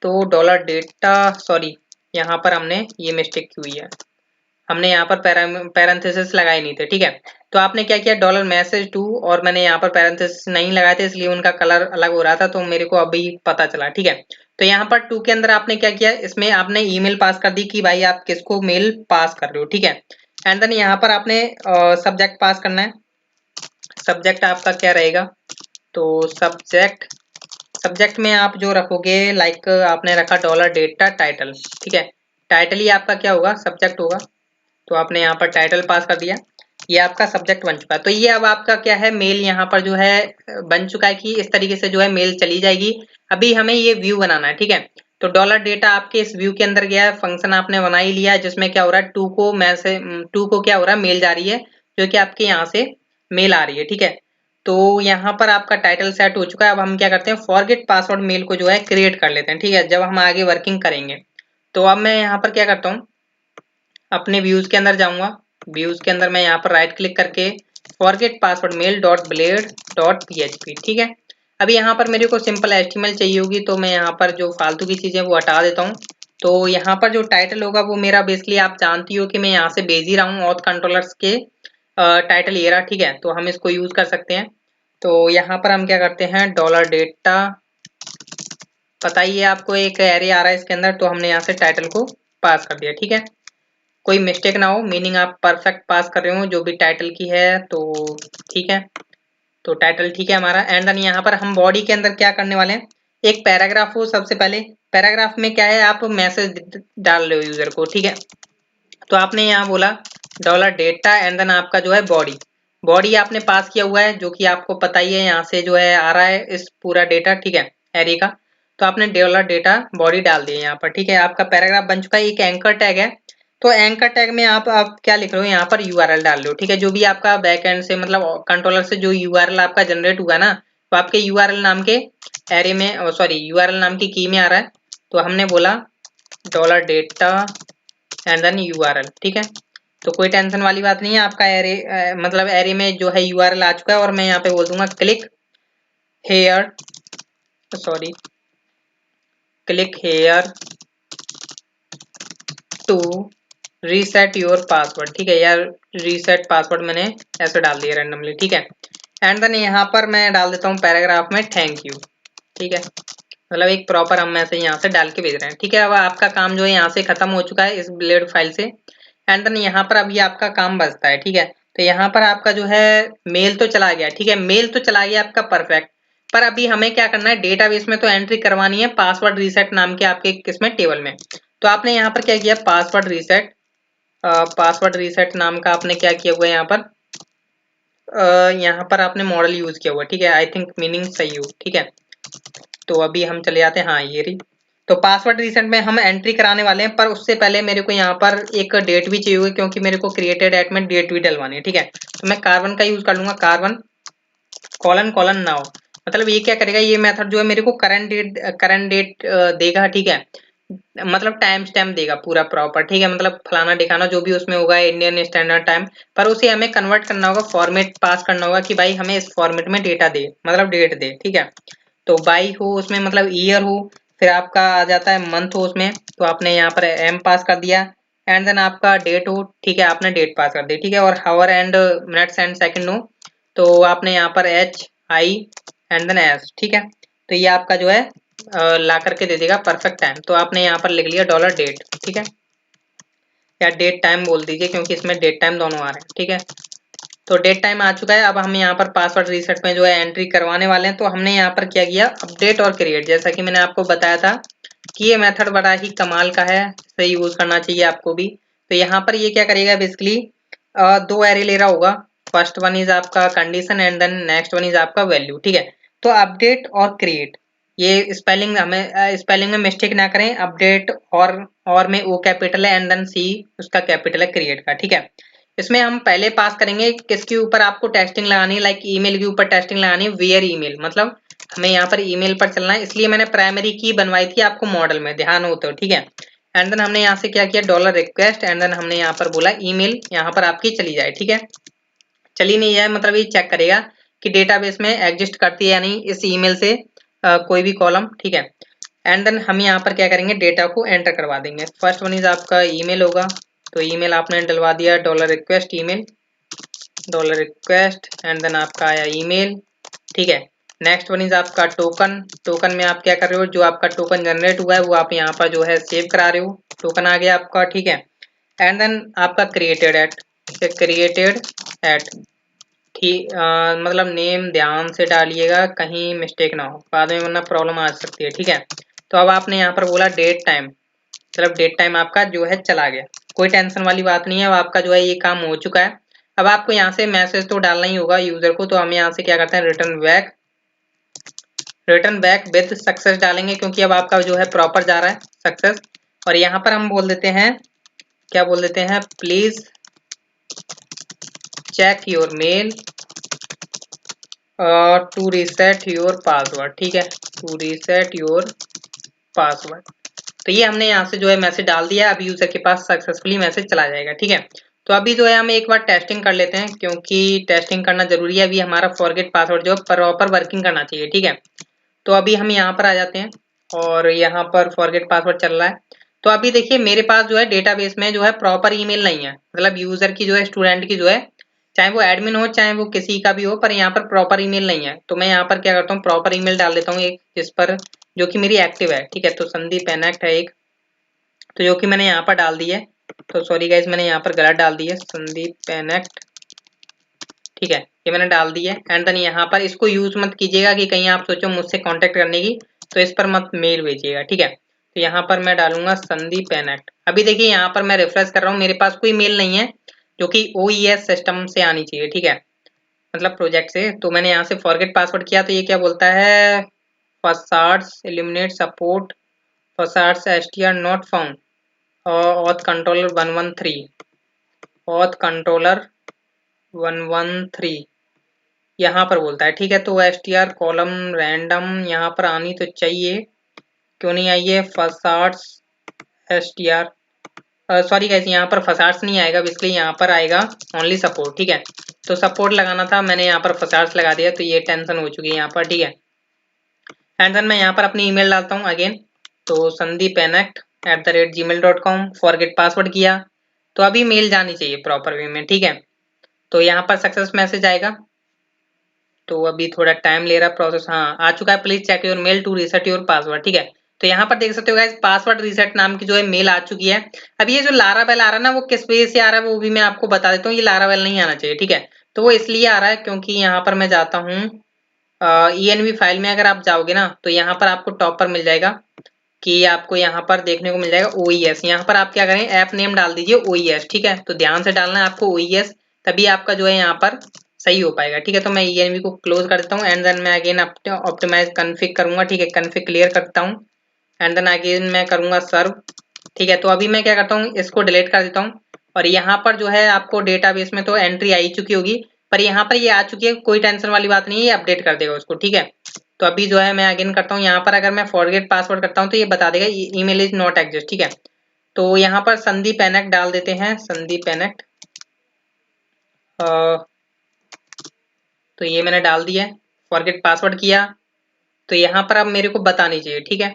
तो $डेटा, सॉरी, यहाँ पर हमने ये मिस्टेक की हुई है, हमने यहाँ पर पैरेंथेसिस लगाए नहीं थे, ठीक है। तो आपने क्या किया, $मैसेज 2, और मैंने यहाँ पर पैरेंथेसिस नहीं लगाए थे इसलिए उनका कलर अलग हो रहा था, तो मेरे को अभी पता चला, ठीक है। तो यहाँ पर 2 के अंदर आपने क्या किया, इसमें आपने ईमेल पास कर दी कि भाई आप किसको मेल पास कर रहे हो, ठीक है। एंड देन यहाँ पर आपने सब्जेक्ट पास करना है। सब्जेक्ट आपका क्या रहेगा, तो सब्जेक्ट में आप जो रखोगे, लाइक आपने रखा $डेटा टाइटल, ठीक है। टाइटल ही आपका क्या होगा, सब्जेक्ट होगा, तो आपने यहाँ पर टाइटल पास कर दिया, ये आपका सब्जेक्ट बन चुका है। तो ये अब आपका क्या है, मेल यहाँ पर जो है बन चुका है कि इस तरीके से जो है मेल चली जाएगी। अभी हमें ये व्यू बनाना है, ठीक है। तो डॉलर डेटा आपके इस व्यू के अंदर गया है, फंक्शन आपने बना ही लिया है जिसमें क्या हो रहा है टू को क्या हो रहा है मेल जा रही है, जो कि आपके यहाँ से मेल आ रही है, ठीक है। तो यहाँ पर आपका टाइटल सेट हो चुका है। अब हम क्या करते हैं, फॉरगेट पासवर्ड मेल को जो है क्रिएट कर लेते हैं, ठीक है, जब हम आगे वर्किंग करेंगे। तो अब मैं यहाँ पर क्या करता हूँ, अपने व्यूज के अंदर जाऊंगा। व्यूज के अंदर मैं यहाँ पर राइट क्लिक करके forget password mail dot blade dot php, ठीक है। अभी यहाँ पर मेरे को सिंपल HTML चाहिए होगी, तो मैं यहाँ पर जो फालतू की चीजें वो हटा देता हूँ। तो यहाँ पर जो टाइटल होगा वो मेरा बेसिकली आप जानती हो कि मैं यहाँ से भेज ही रहा हूँ ऑथ कंट्रोलर्स के टाइटल ये रहा, ठीक है। तो हम इसको यूज कर सकते हैं। तो यहाँ पर हम क्या करते हैं, डॉलर डेटा, पता ही है आपको एक एरे आ रहा है इसके अंदर, तो हमने यहाँ से टाइटल को पास कर दिया, ठीक है। कोई मिस्टेक ना हो, मीनिंग आप परफेक्ट पास कर रहे हो जो भी टाइटल की है, तो ठीक है। तो टाइटल ठीक है हमारा। एंड देन यहाँ पर हम बॉडी के अंदर क्या करने वाले हैं, एक पैराग्राफ हो सबसे पहले। पैराग्राफ में क्या है, आप मैसेज डाल रहे हो यूजर को, ठीक है। तो आपने यहाँ बोला डॉलर डेटा एंड देन आपका जो है बॉडी, बॉडी आपने पास किया हुआ है जो कि आपको पता ही है, यहाँ से जो है आ रहा है इस पूरा डेटा, ठीक है, एरे का। तो आपने डॉलर डेटा बॉडी डाल दिया यहाँ पर, ठीक है। आपका पैराग्राफ बन चुका है। एक एंकर टैग है, तो एंकर टैग में आप क्या लिख रहे हो, यहाँ पर यूआरएल डाल रहे हो, ठीक है। जो भी आपका बैकएंड से मतलब कंट्रोलर से जो यूआरएल आपका जनरेट हुआ ना, तो आपके यूआरएल नाम के एरे में, सॉरी यूआरएल नाम की की में आ रहा है। तो हमने बोला dollar data and then URL, ठीक है। तो कोई टेंशन वाली बात नहीं है, आपका एरे मतलब एरे में जो है यूआरएल आ चुका है। और मैं यहाँ पे बोल दूंगा click here, sorry, click here to reset your password, ठीक है, यार रीसेट पासवर्ड मैंने ऐसे डाल दिया रैंडमली, ठीक है। एंड देन यहाँ पर मैं डाल देता हूँ पैराग्राफ में थैंक यू, ठीक है। मतलब एक प्रॉपर हम मैसेज यहाँ से डाल के भेज रहे हैं, ठीक है। अब आपका काम जो है यहाँ से खत्म हो चुका है इस ब्लेड फाइल से। एंड देन यहाँ पर अभी आपका काम बचता है, ठीक है। तो यहाँ पर आपका जो है मेल तो चला गया, ठीक है, मेल तो चला गया आपका परफेक्ट। पर अभी हमें क्या करना है, डेटाबेस में तो एंट्री करवानी है पासवर्ड रीसेट नाम के आपके किसमें टेबल में। तो आपने यहाँ पर क्या किया, पासवर्ड रीसेट नाम का आपने क्या किया हुआ है यहाँ पर, यहाँ पर आपने मॉडल यूज किया हुआ, ठीक है। आई थिंक मीनिंग सही हो, ठीक है। तो अभी हम चले जाते हैं, हाँ ये रही। तो पासवर्ड रीसेट में हम एंट्री कराने वाले हैं, पर उससे पहले मेरे को यहाँ पर एक डेट भी चाहिए होगी, क्योंकि मेरे को क्रिएटेड एट में डेट भी डलवानी है, ठीक है। तो मैं कार्बन का यूज कर लूंगा, कार्बन कॉलन कॉलन नाउ। मतलब ये क्या करेगा, ये मेथड जो है मेरे को करंट डेट देगा, ठीक है। मतलब टाइम स्टैम्प देगा पूरा प्रॉपर, ठीक है। मतलब फलाना दिखाना जो भी उसमें होगा इंडियन स्टैंडर्ड टाइम, पर उसे हमें कन्वर्ट करना होगा, फॉर्मेट पास करना होगा कि भाई हमें इस फॉर्मेट में डेटा दे, मतलब डेट दे, ठीक है। तो बाई हो उसमें मतलब ईयर हो, फिर आपका आ जाता है मंथ हो उसमें, तो आपने यहाँ पर एम पास कर दिया। एंड देन आपका डेट हो, ठीक है, आपने डेट पास कर दी, ठीक है। और hour and minutes and second हो, तो आपने यहाँ पर H I and then S, ठीक है। तो ये आपका जो है ला करके दे देगा परफेक्ट टाइम। तो आपने यहाँ पर लिख लिया डॉलर डेट, ठीक है, या डेट टाइम बोल दीजिए क्योंकि इसमें डेट टाइम दोनों आ रहे हैं, ठीक है। तो डेट टाइम आ चुका है। अब हम यहाँ पर पासवर्ड रीसेट में जो है एंट्री करवाने वाले हैं। तो हमने यहाँ पर क्या किया, अपडेट और क्रिएट, जैसा कि मैंने आपको बताया था कि ये मेथड बड़ा ही कमाल का है, सही यूज करना चाहिए आपको भी। तो यहाँ पर ये क्या करेगा, बेसिकली दो एरे ले रहा होगा। फर्स्ट वन इज आपका condition and then next one is आपका वैल्यू, ठीक है। तो अपडेट और क्रिएट, ये स्पेलिंग हमें स्पेलिंग में मिस्टेक ना करें। अपडेट और में ओ कैपिटल है एंड देन सी उसका कैपिटल है क्रिएट का, ठीक है। इसमें हम पहले पास करेंगे किसके ऊपर आपको टेस्टिंग लगानी है, लाइक ईमेल के ऊपर टेस्टिंग लगानी है, वेयर ईमेल, मतलब हमें यहाँ पर ईमेल पर चलना है, इसलिए मैंने प्राइमरी की बनवाई थी आपको मॉडल में, ध्यान हो तो, ठीक है। एंड देन हमने यहाँ से क्या किया, डॉलर रिक्वेस्ट एंड देन हमने यहाँ पर बोला ईमेल, यहाँ पर आपकी चली जाए, ठीक है। चली नहीं जाए मतलब ये चेक करेगा कि डेटाबेस में एग्जिस्ट करती है या नहीं इस ईमेल से कोई भी कॉलम, ठीक है। एंड देन हम यहाँ पर क्या करेंगे, डेटा को एंटर करवा देंगे। फर्स्ट वन इज आपका ईमेल होगा, तो ईमेल आपने डलवा दिया dollar request email, dollar request and then आपका आया ईमेल, ठीक है। नेक्स्ट वन इज आपका टोकन, टोकन में आप क्या कर रहे हो, जो आपका टोकन जनरेट हुआ है वो आप यहाँ पर जो है सेव करा रहे हो, टोकन आ गया आपका, ठीक है। एंड देन आपका क्रिएटेड एट, ठीक, मतलब नेम ध्यान से डालिएगा कहीं मिस्टेक ना हो बाद में, वरना प्रॉब्लम आ सकती है, ठीक है। तो अब आपने यहाँ पर बोला डेट टाइम, मतलब डेट टाइम आपका जो है चला गया, कोई टेंशन वाली बात नहीं है। अब आपका जो है ये काम हो चुका है। अब आपको यहाँ से मैसेज तो डालना ही होगा यूजर को, तो हम यहाँ से क्या करते हैं, return back return back with success डालेंगे क्योंकि अब आपका जो है प्रॉपर जा रहा है सक्सेस। और यहाँ पर हम बोल देते हैं, क्या बोल देते हैं, please check your mail to reset your password. ठीक है, टू रीसेट योर पासवर्ड। तो ये हमने यहाँ से जो है मैसेज डाल दिया, अब यूजर के पास सक्सेसफुली मैसेज चला जाएगा। ठीक है, तो अभी जो है हम एक बार टेस्टिंग कर लेते हैं क्योंकि टेस्टिंग करना जरूरी है। अभी हमारा फॉरगेट पासवर्ड जो है प्रॉपर वर्किंग करना चाहिए। ठीक है, तो अभी हम यहाँ पर आ जाते हैं और यहाँ पर फॉरगेट पासवर्ड चल रहा है। तो अभी देखिए मेरे पास जो है डेटाबेस में जो है प्रॉपर ईमेल नहीं है, मतलब यूजर की जो है, स्टूडेंट की जो है, चाहे वो एडमिन हो चाहे वो किसी का भी हो, पर यहाँ पर प्रॉपर ईमेल नहीं है। तो मैं यहाँ पर क्या करता हूँ, प्रॉपर ईमेल डाल देता हूँ एक, जिस पर जो कि मेरी एक्टिव है। ठीक है, तो संदीप एनेक्ट है एक, तो जो कि मैंने यहाँ पर डाल दी है। तो सॉरी गाइज, मैंने यहाँ पर गलत डाल दी है, संदीप एनेक्ट। ठीक है, ये मैंने डाल दी है। एंड देन यहाँ पर इसको यूज मत कीजिएगा कि कहीं आप सोचो मुझसे कांटेक्ट करने की, तो इस पर मत मेल भेजिएगा। ठीक है, तो यहाँ पर मैं डालूंगा संदीप एनेक्ट। अभी देखिए यहाँ पर मैं रिफ्रेश कर रहा हूँ, मेरे पास कोई मेल नहीं है जो कि OES सिस्टम से आनी चाहिए। ठीक है, मतलब प्रोजेक्ट से। तो मैंने यहाँ से फॉरगेट पासवर्ड किया, तो ये क्या बोलता है, facades eliminate support facades STR not found auth controller 113 auth controller 113 यहाँ पर बोलता है। ठीक है, तो STR कॉलम रैंडम यहाँ पर आनी तो चाहिए, क्यों नहीं आई है, फसाड्स STR, सॉरी गाइस, यहाँ पर फसाड्स नहीं आएगा, इसलिए यहाँ पर आएगा ओनली सपोर्ट। ठीक है, तो सपोर्ट लगाना था, मैंने यहाँ पर फसाड्स लगा दिया, तो ये टेंशन हो चुकी है यहाँ पर। ठीक है, एंड देन मैं यहाँ पर अपनी ईमेल डालता हूँ अगेन, तो sandeepanak@gmail.com, फॉरगेट पासवर्ड किया, तो अभी मेल जानी चाहिए प्रॉपर वे में। ठीक है, तो यहाँ पर सक्सेस मैसेज आएगा, तो अभी थोड़ा टाइम ले रहा प्रोसेस। हाँ, आ चुका है, please check your mail to reset your password. ठीक है, तो यहाँ पर देख सकते हो गाइस, पासवर्ड रीसेट नाम की जो है मेल आ चुकी है। अब ये जो लारावेल आ रहा है ना, वो किस वजह से आ रहा है वो भी मैं आपको बता देता हूँ। ये लारावेल नहीं आना चाहिए। ठीक है, तो वो इसलिए आ रहा है क्योंकि यहाँ पर मैं जाता हूँ ENV फाइल में, अगर आप जाओगे ना तो यहाँ पर आपको टॉप पर मिल जाएगा कि आपको यहाँ पर देखने को मिल जाएगा OES। यहाँ पर आप क्या करें, ऐप नेम डाल दीजिए OES। ठीक है, तो ध्यान से डालना है आपको OES, तभी आपका जो है यहाँ पर सही हो पाएगा। ठीक है, तो मैं ENV को क्लोज कर देता हूँ एंड देन मैं अगेन ऑप्टिमाइज कन्फिग करूंगा। ठीक है, कन्फिग क्लियर करता हूँ एंड देन अगेन मैं करूंगा सर्व। ठीक है, तो अभी मैं क्या करता हूँ, इसको डिलीट कर देता हूँ। और यहाँ पर जो है आपको डेटाबेस में तो एंट्री आ ही चुकी होगी, पर यहाँ पर ये आ चुकी है, कोई टेंशन वाली बात नहीं है, ये अपडेट कर देगा उसको। ठीक है, तो अभी जो है मैं अगेन करता हूँ, यहाँ पर अगर मैं फॉरगेट पासवर्ड करता हूँ तो ये बता देगा ईमेल इज नॉट एग्जिस्ट। ठीक है, तो यहाँ पर संदीप एनेक्ट डाल देते हैं, संदीप एनेक्ट, तो ये मैंने डाल दिया है, फॉरगेट पासवर्ड किया, तो यहाँ पर अब मेरे को बतानी चाहिए। ठीक है,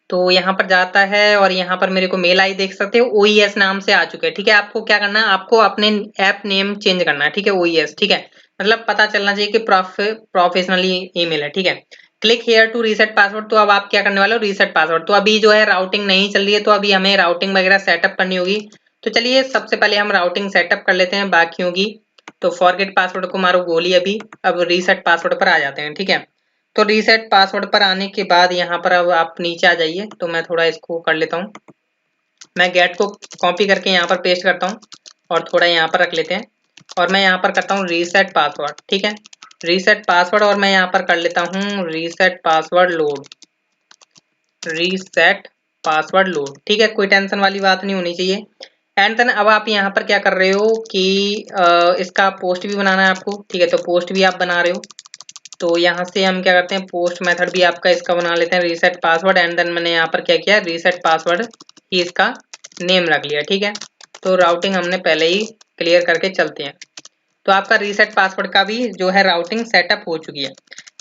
तो यहाँ पर जाता है और यहाँ पर मेरे को मेल आई देख सकते हो, OES नाम से आ चुका है। ठीक है, आपको क्या करना है, आपको अपने ऐप नेम चेंज करना है। ठीक है, OES। ठीक है, मतलब पता चलना चाहिए कि प्रोफेशनली ईमेल है। ठीक है, click here to reset password, तो अब आप क्या करने वाले हो, रीसेट पासवर्ड। तो अभी जो है राउटिंग नहीं चल रही है, तो अभी हमें राउटिंग वगैरह सेटअप करनी होगी। तो चलिए सबसे पहले हम राउटिंग सेटअप कर लेते हैं बाकियों की। तो फॉरगेट पासवर्ड को मारो गोली अभी, अब रीसेट पासवर्ड पर आ जाते हैं। ठीक है, तो रीसेट पासवर्ड पर आने के बाद यहाँ पर अब आप नीचे आ जाइए, तो मैं थोड़ा इसको कर लेता हूँ, मैं गेट को कॉपी करके यहाँ पर पेस्ट करता हूँ और थोड़ा यहाँ पर रख लेते हैं और मैं यहाँ पर करता हूँ रीसेट पासवर्ड। ठीक है, रीसेट पासवर्ड, और मैं यहाँ पर कर लेता हूँ reset password load, reset password load. ठीक है, कोई टेंशन वाली बात नहीं होनी चाहिए। एंड देन अब आप यहाँ पर क्या कर रहे हो कि इसका पोस्ट भी बनाना है आपको। ठीक है, तो पोस्ट भी आप बना रहे हो, तो यहाँ से हम क्या करते हैं, पोस्ट मेथड भी आपका इसका बना लेते हैं, रीसेट पासवर्ड। एंड देन मैंने यहाँ पर क्या किया, रीसेट पासवर्ड ही इसका नेम रख लिया। ठीक है, तो राउटिंग हमने पहले ही क्लियर करके चलते हैं। तो आपका रीसेट पासवर्ड का भी जो है राउटिंग सेटअप हो चुकी है।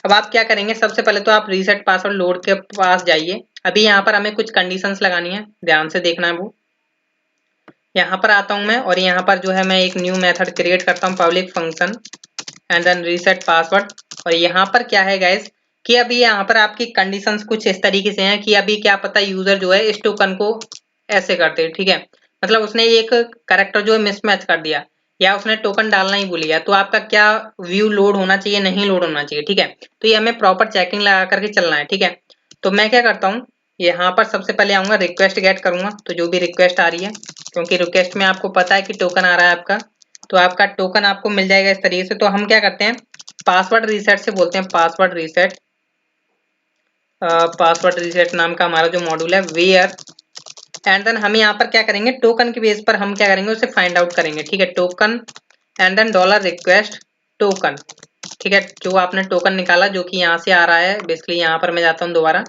अब आप क्या करेंगे, सबसे पहले तो आप रीसेट पासवर्ड लोड के पास जाइए। अभी यहाँ पर हमें कुछ कंडीशंस लगानी है, ध्यान से देखना है। वो यहाँ पर आता हूँ मैं और यहाँ पर जो है मैं एक न्यू मेथड क्रिएट करता हूँ, public function and then reset password. और यहाँ पर क्या है गाइस कि अभी यहाँ पर आपकी कंडीशंस कुछ इस तरीके से हैं कि अभी क्या पता यूजर जो है इस टोकन को ऐसे करते हैं। ठीक है, मतलब उसने एक कैरेक्टर जो है मिसमैच कर दिया या उसने टोकन डालना ही भूल गया, तो आपका क्या व्यू लोड होना चाहिए, नहीं लोड होना चाहिए। ठीक है, तो ये हमें प्रॉपर चेकिंग लगा करके चलना है। ठीक है, तो मैं क्या करता हूँ, यहाँ पर सबसे पहले आऊंगा, रिक्वेस्ट गेट करूंगा, तो जो भी रिक्वेस्ट आ रही है, क्योंकि रिक्वेस्ट में आपको पता है कि टोकन आ रहा है आपका, तो आपका टोकन आपको मिल जाएगा इस तरीके से। तो हम क्या करते हैं, पासवर्ड रीसेट से बोलते हैं, पासवर्ड रीसेट पासवर्ड रीसेट नाम का हमारा जो मॉड्यूल है वेयर, एंड देन हम यहाँ पर क्या करेंगे, टोकन के बेस पर हम क्या करेंगे उसे फाइंड आउट करेंगे, ठीक है। Token and then dollar request token, ठीक है। जो आपने टोकन निकाला जो कि यहाँ से आ रहा है, बेसिकली यहाँ पर मैं जाता हूँ दोबारा,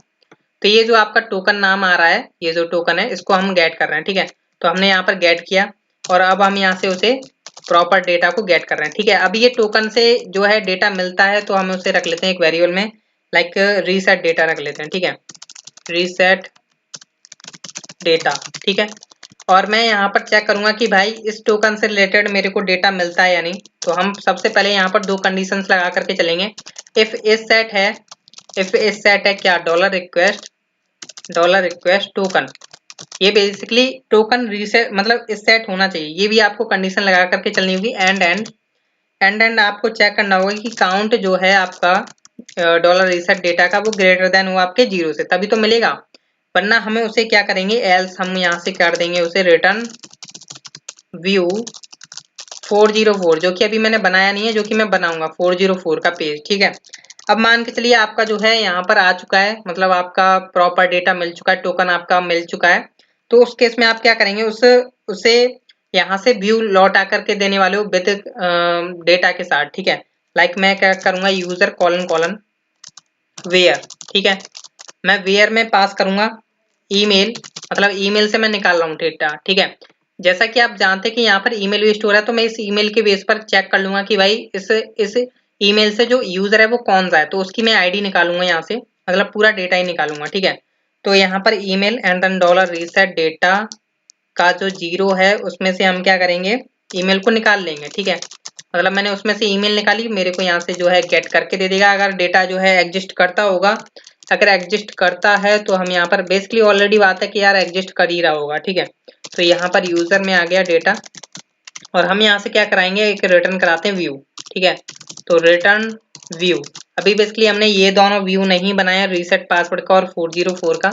तो ये जो आपका टोकन नाम आ रहा है, ये जो टोकन है इसको हम गेट कर रहे हैं, ठीक है। तो हमने यहाँ पर गेट किया और अब हम यहाँ से उसे प्रॉपर डेटा को गेट कर रहे हैं, ठीक है। अब ये टोकन से जो है डेटा मिलता है तो हम उसे रख लेते हैं एक वेरिएबल में, लाइक रीसेट डेटा रख लेते हैं, ठीक है। रीसेट डेटा, ठीक है। और मैं यहाँ पर चेक करूंगा कि भाई इस टोकन से रिलेटेड मेरे को डेटा मिलता है या नहीं। तो हम सबसे पहले यहाँ पर दो कंडीशंस लगा करके चलेंगे। इफ इस सेट है, इफ इस सेट है क्या, डॉलर रिक्वेस्ट टोकन, ये बेसिकली टोकन रीसेट मतलब इस सेट होना चाहिए, ये भी आपको कंडीशन लगा करके चलनी होगी। एंड आपको चेक करना होगा कि काउंट जो है आपका डॉलर रीसेट डेटा का वो ग्रेटर देन हो आपके 0 से, तभी तो मिलेगा, वरना हमें उसे क्या करेंगे, एल्स हम यहाँ से कर देंगे उसे रिटर्न व्यू 404, जो कि अभी मैंने बनाया नहीं है, जो कि मैं बनाऊंगा 404 का पेज, ठीक है। अब मान के चलिए आपका जो है यहाँ पर आ चुका है, मतलब आपका प्रॉपर डेटा मिल चुका है, टोकन आपका मिल चुका है। तो उस केस में आप क्या करेंगे, उसे यहाँ से व्यू लौट आकर के देने वाले हो विद डेटा के साथ, ठीक है। लाइक मैं क्या करूंगा, यूजर कॉलन कॉलन वेयर, ठीक है। मैं वेयर में पास करूंगा ईमेल, मतलब ईमेल से मैं निकाल रहा हूँ डेटा, ठीक है। जैसा कि आप जानते हैं कि यहाँ पर ईमेल भी स्टोर है, तो मैं इस ईमेल के बेस पर चेक कर लूंगा कि भाई इस ईमेल से जो यूजर है वो कौन सा है, तो उसकी मैं आईडी निकालूंगा यहाँ से, मतलब पूरा डेटा ही निकालूंगा, ठीक है। तो यहाँ पर email and then dollar reset data का जो 0 है उसमें से हम क्या करेंगे, ईमेल को निकाल लेंगे, ठीक है। मतलब मैंने उसमें से ईमेल निकाली, मेरे को यहाँ से जो है गेट करके दे देगा, अगर डेटा जो है एग्जिस्ट करता होगा। अगर एग्जिस्ट करता है तो हम यहाँ पर बेसिकली ऑलरेडी बात है कि यार एग्जिस्ट कर ही रहा होगा, ठीक है। तो यहाँ पर यूजर में आ गया डेटा और हम यहाँ से क्या कराएंगे, एक रिटर्न कराते हैं व्यू, ठीक है। तो रिटर्न व्यू, अभी बेसिकली हमने ये दोनों व्यू नहीं बनाया, रीसेट पासवर्ड का और 404 का।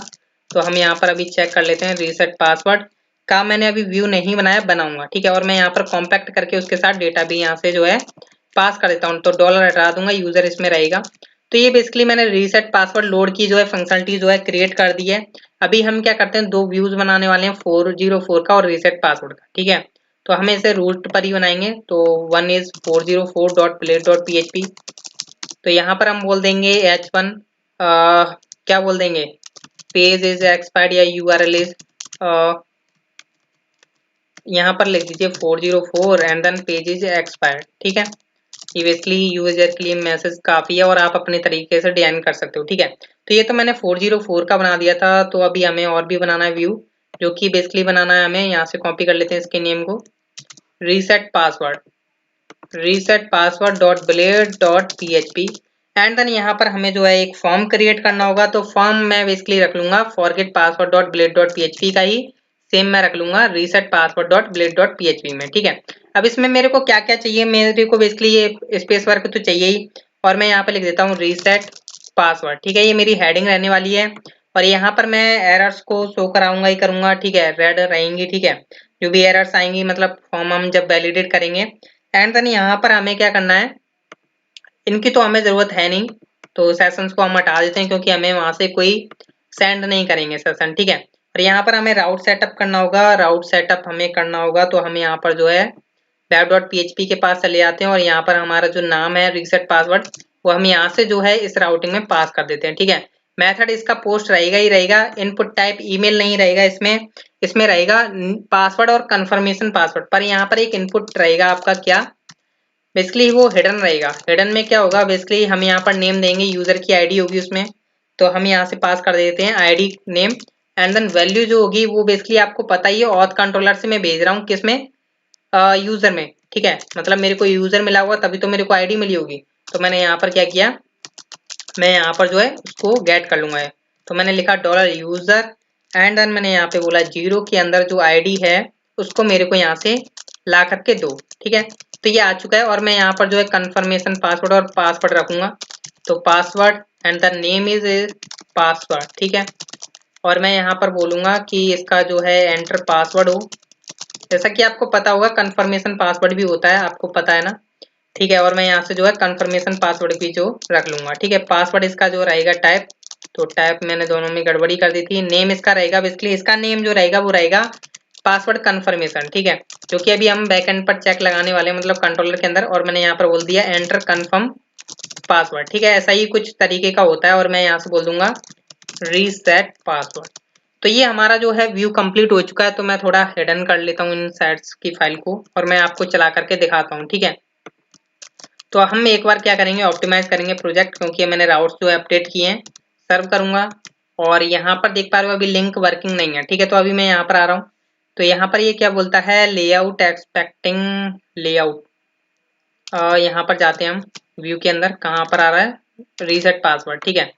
तो हम यहाँ पर अभी चेक कर लेते हैं, रीसेट पासवर्ड का मैंने अभी व्यू नहीं बनाया, बनाऊंगा, ठीक है। और मैं यहाँ पर कॉम्पैक्ट करके उसके साथ डेटा भी यहाँ से जो है पास कर देता हूँ, तो डॉलर हटा दूंगा, यूजर इसमें रहेगा। तो ये बेसिकली मैंने रीसेट पासवर्ड लोड की जो है फंक्शनलिटी जो है क्रिएट कर दी है। अभी हम क्या करते हैं, दो व्यूज बनाने वाले हैं, 404 का और रीसेट पासवर्ड का, ठीक है। तो हमें इसे रूट पर ही बनाएंगे, तो वन इज 404.plate.php। तो यहाँ पर हम बोल देंगे h1, क्या बोल देंगे, पेज इज एक्सपायर्ड या यूआरएल इज, यहाँ पर लिख दीजिए 404 and then page is expired, ठीक है। ये बेसिकली यूजर के लिए मैसेज काफी है और आप अपने तरीके से डिजाइन कर सकते हो, ठीक है। तो ये तो मैंने 404 का बना दिया था, तो अभी हमें और भी बनाना है व्यू, जो कि बेसिकली बनाना है हमें, यहाँ से कॉपी कर लेते हैं इसके नेम को, reset password dot blade dot php। And then यहाँ पर हमें जो है एक फॉर्म क्रिएट करना होगा, तो फॉर्म मैं बेसिकली रख लूंगा forget password dot blade dot php का ही सेम मैं रख लूंगा reset password dot blade dot php में, ठीक है। अब इसमें मेरे को क्या क्या चाहिए, मेरे को बेसिकली ये स्पेस वर्क तो चाहिए ही, और मैं यहाँ पे लिख देता हूँ रीसेट पासवर्ड, ठीक है। ये मेरी हेडिंग रहने वाली है और यहाँ पर मैं एरर्स को शो कराऊंगा ही करूंगा, ठीक है, रेड रहेंगी, ठीक है। जो भी एरर्स आएंगी मतलब फॉर्म हम जब वैलिडेट करेंगे। एंड देन यहाँ पर हमें क्या करना है, इनकी तो हमें जरूरत है नहीं, तो सेशंस को हम हटा देते हैं क्योंकि हमें वहां से कोई सेंड नहीं करेंगे सेशन, ठीक है। और यहाँ पर हमें राउट सेटअप करना होगा, राउट सेटअप हमें करना होगा, तो हमें यहाँ पर जो है web.php के पास चले जाते हैं और यहाँ पर हमारा जो नाम है रीसेट पासवर्ड, वो हम यहाँ से जो है इस राउटिंग में पास कर देते हैं, ठीक है। मेथड इसका पोस्ट रहेगा ही रहेगा, इनपुट टाइप ईमेल नहीं रहेगा इसमें, इसमें रहेगा पासवर्ड और कंफर्मेशन पासवर्ड, पर यहाँ पर एक इनपुट रहेगा आपका क्या, बेसिकली वो हिडन रहेगा। हिडन में क्या होगा, बेसिकली हम यहाँ पर नेम देंगे, यूजर की आईडी होगी उसमें, तो हम यहाँ से पास कर देते हैं ID name, and then value जो होगी वो बेसिकली आपको पता ही है, ऑथ कंट्रोलर से मैं भेज रहा हूँ किसमें, यूजर में, ठीक है। मतलब मेरे को यूजर मिला हुआ तभी तो मेरे को आईडी मिली होगी, तो मैंने यहाँ पर क्या किया, मैं यहाँ पर जो है उसको गेट कर लूंगा। तो मैंने लिखा डॉलर यूजर एंड देन मैंने यहाँ पे बोला 0 के अंदर जो आईडी है उसको मेरे को यहाँ से ला करके दो, ठीक है। तो ये आ चुका है और मैं यहाँ पर जो है कंफर्मेशन पासवर्ड और पासवर्ड रखूंगा, तो password and the name is password, ठीक है। और मैं यहाँ पर बोलूंगा कि इसका जो है एंटर पासवर्ड हो, जैसा कि आपको पता होगा कंफर्मेशन पासवर्ड भी होता है, आपको पता है ना, ठीक है। और मैं यहाँ से जो है कंफर्मेशन पासवर्ड भी जो रख लूंगा, ठीक है। पासवर्ड इसका जो रहेगा टाइप, तो टाइप मैंने दोनों में गड़बड़ी कर दी थी। नेम इसका रहेगा बेसिकली, इसका नेम जो रहेगा वो रहेगा पासवर्ड कन्फर्मेशन, ठीक है, जो कि अभी हम बैकएंड पर चेक लगाने वाले हैं, मतलब कंट्रोलर के अंदर। और मैंने यहाँ पर बोल दिया एंटर कन्फर्म पासवर्ड, ठीक है, ऐसा ही कुछ तरीके का होता है। और मैं यहाँ से बोल दूंगा रीसेट पासवर्ड। तो ये हमारा जो है व्यू कंप्लीट हो चुका है। तो मैं थोड़ा हिडन कर लेता हूँ इन साइट्स की फाइल को और मैं आपको चला करके दिखाता हूँ, ठीक है। तो हम एक बार क्या करेंगे, ऑप्टिमाइज करेंगे प्रोजेक्ट, क्योंकि मैंने राउट्स जो है अपडेट किए हैं, सर्व करूंगा। और यहाँ पर देख पा रहे हो अभी लिंक वर्किंग नहीं है, ठीक है। तो अभी मैं यहाँ पर आ रहा हूँ, तो यहाँ पर ये क्या बोलता है, लेआउट एक्सपेक्टिंग लेआउट। यहाँ पर जाते हैं हम व्यू के अंदर, कहाँ पर आ रहा है, रीसेट पासवर्ड, ठीक है।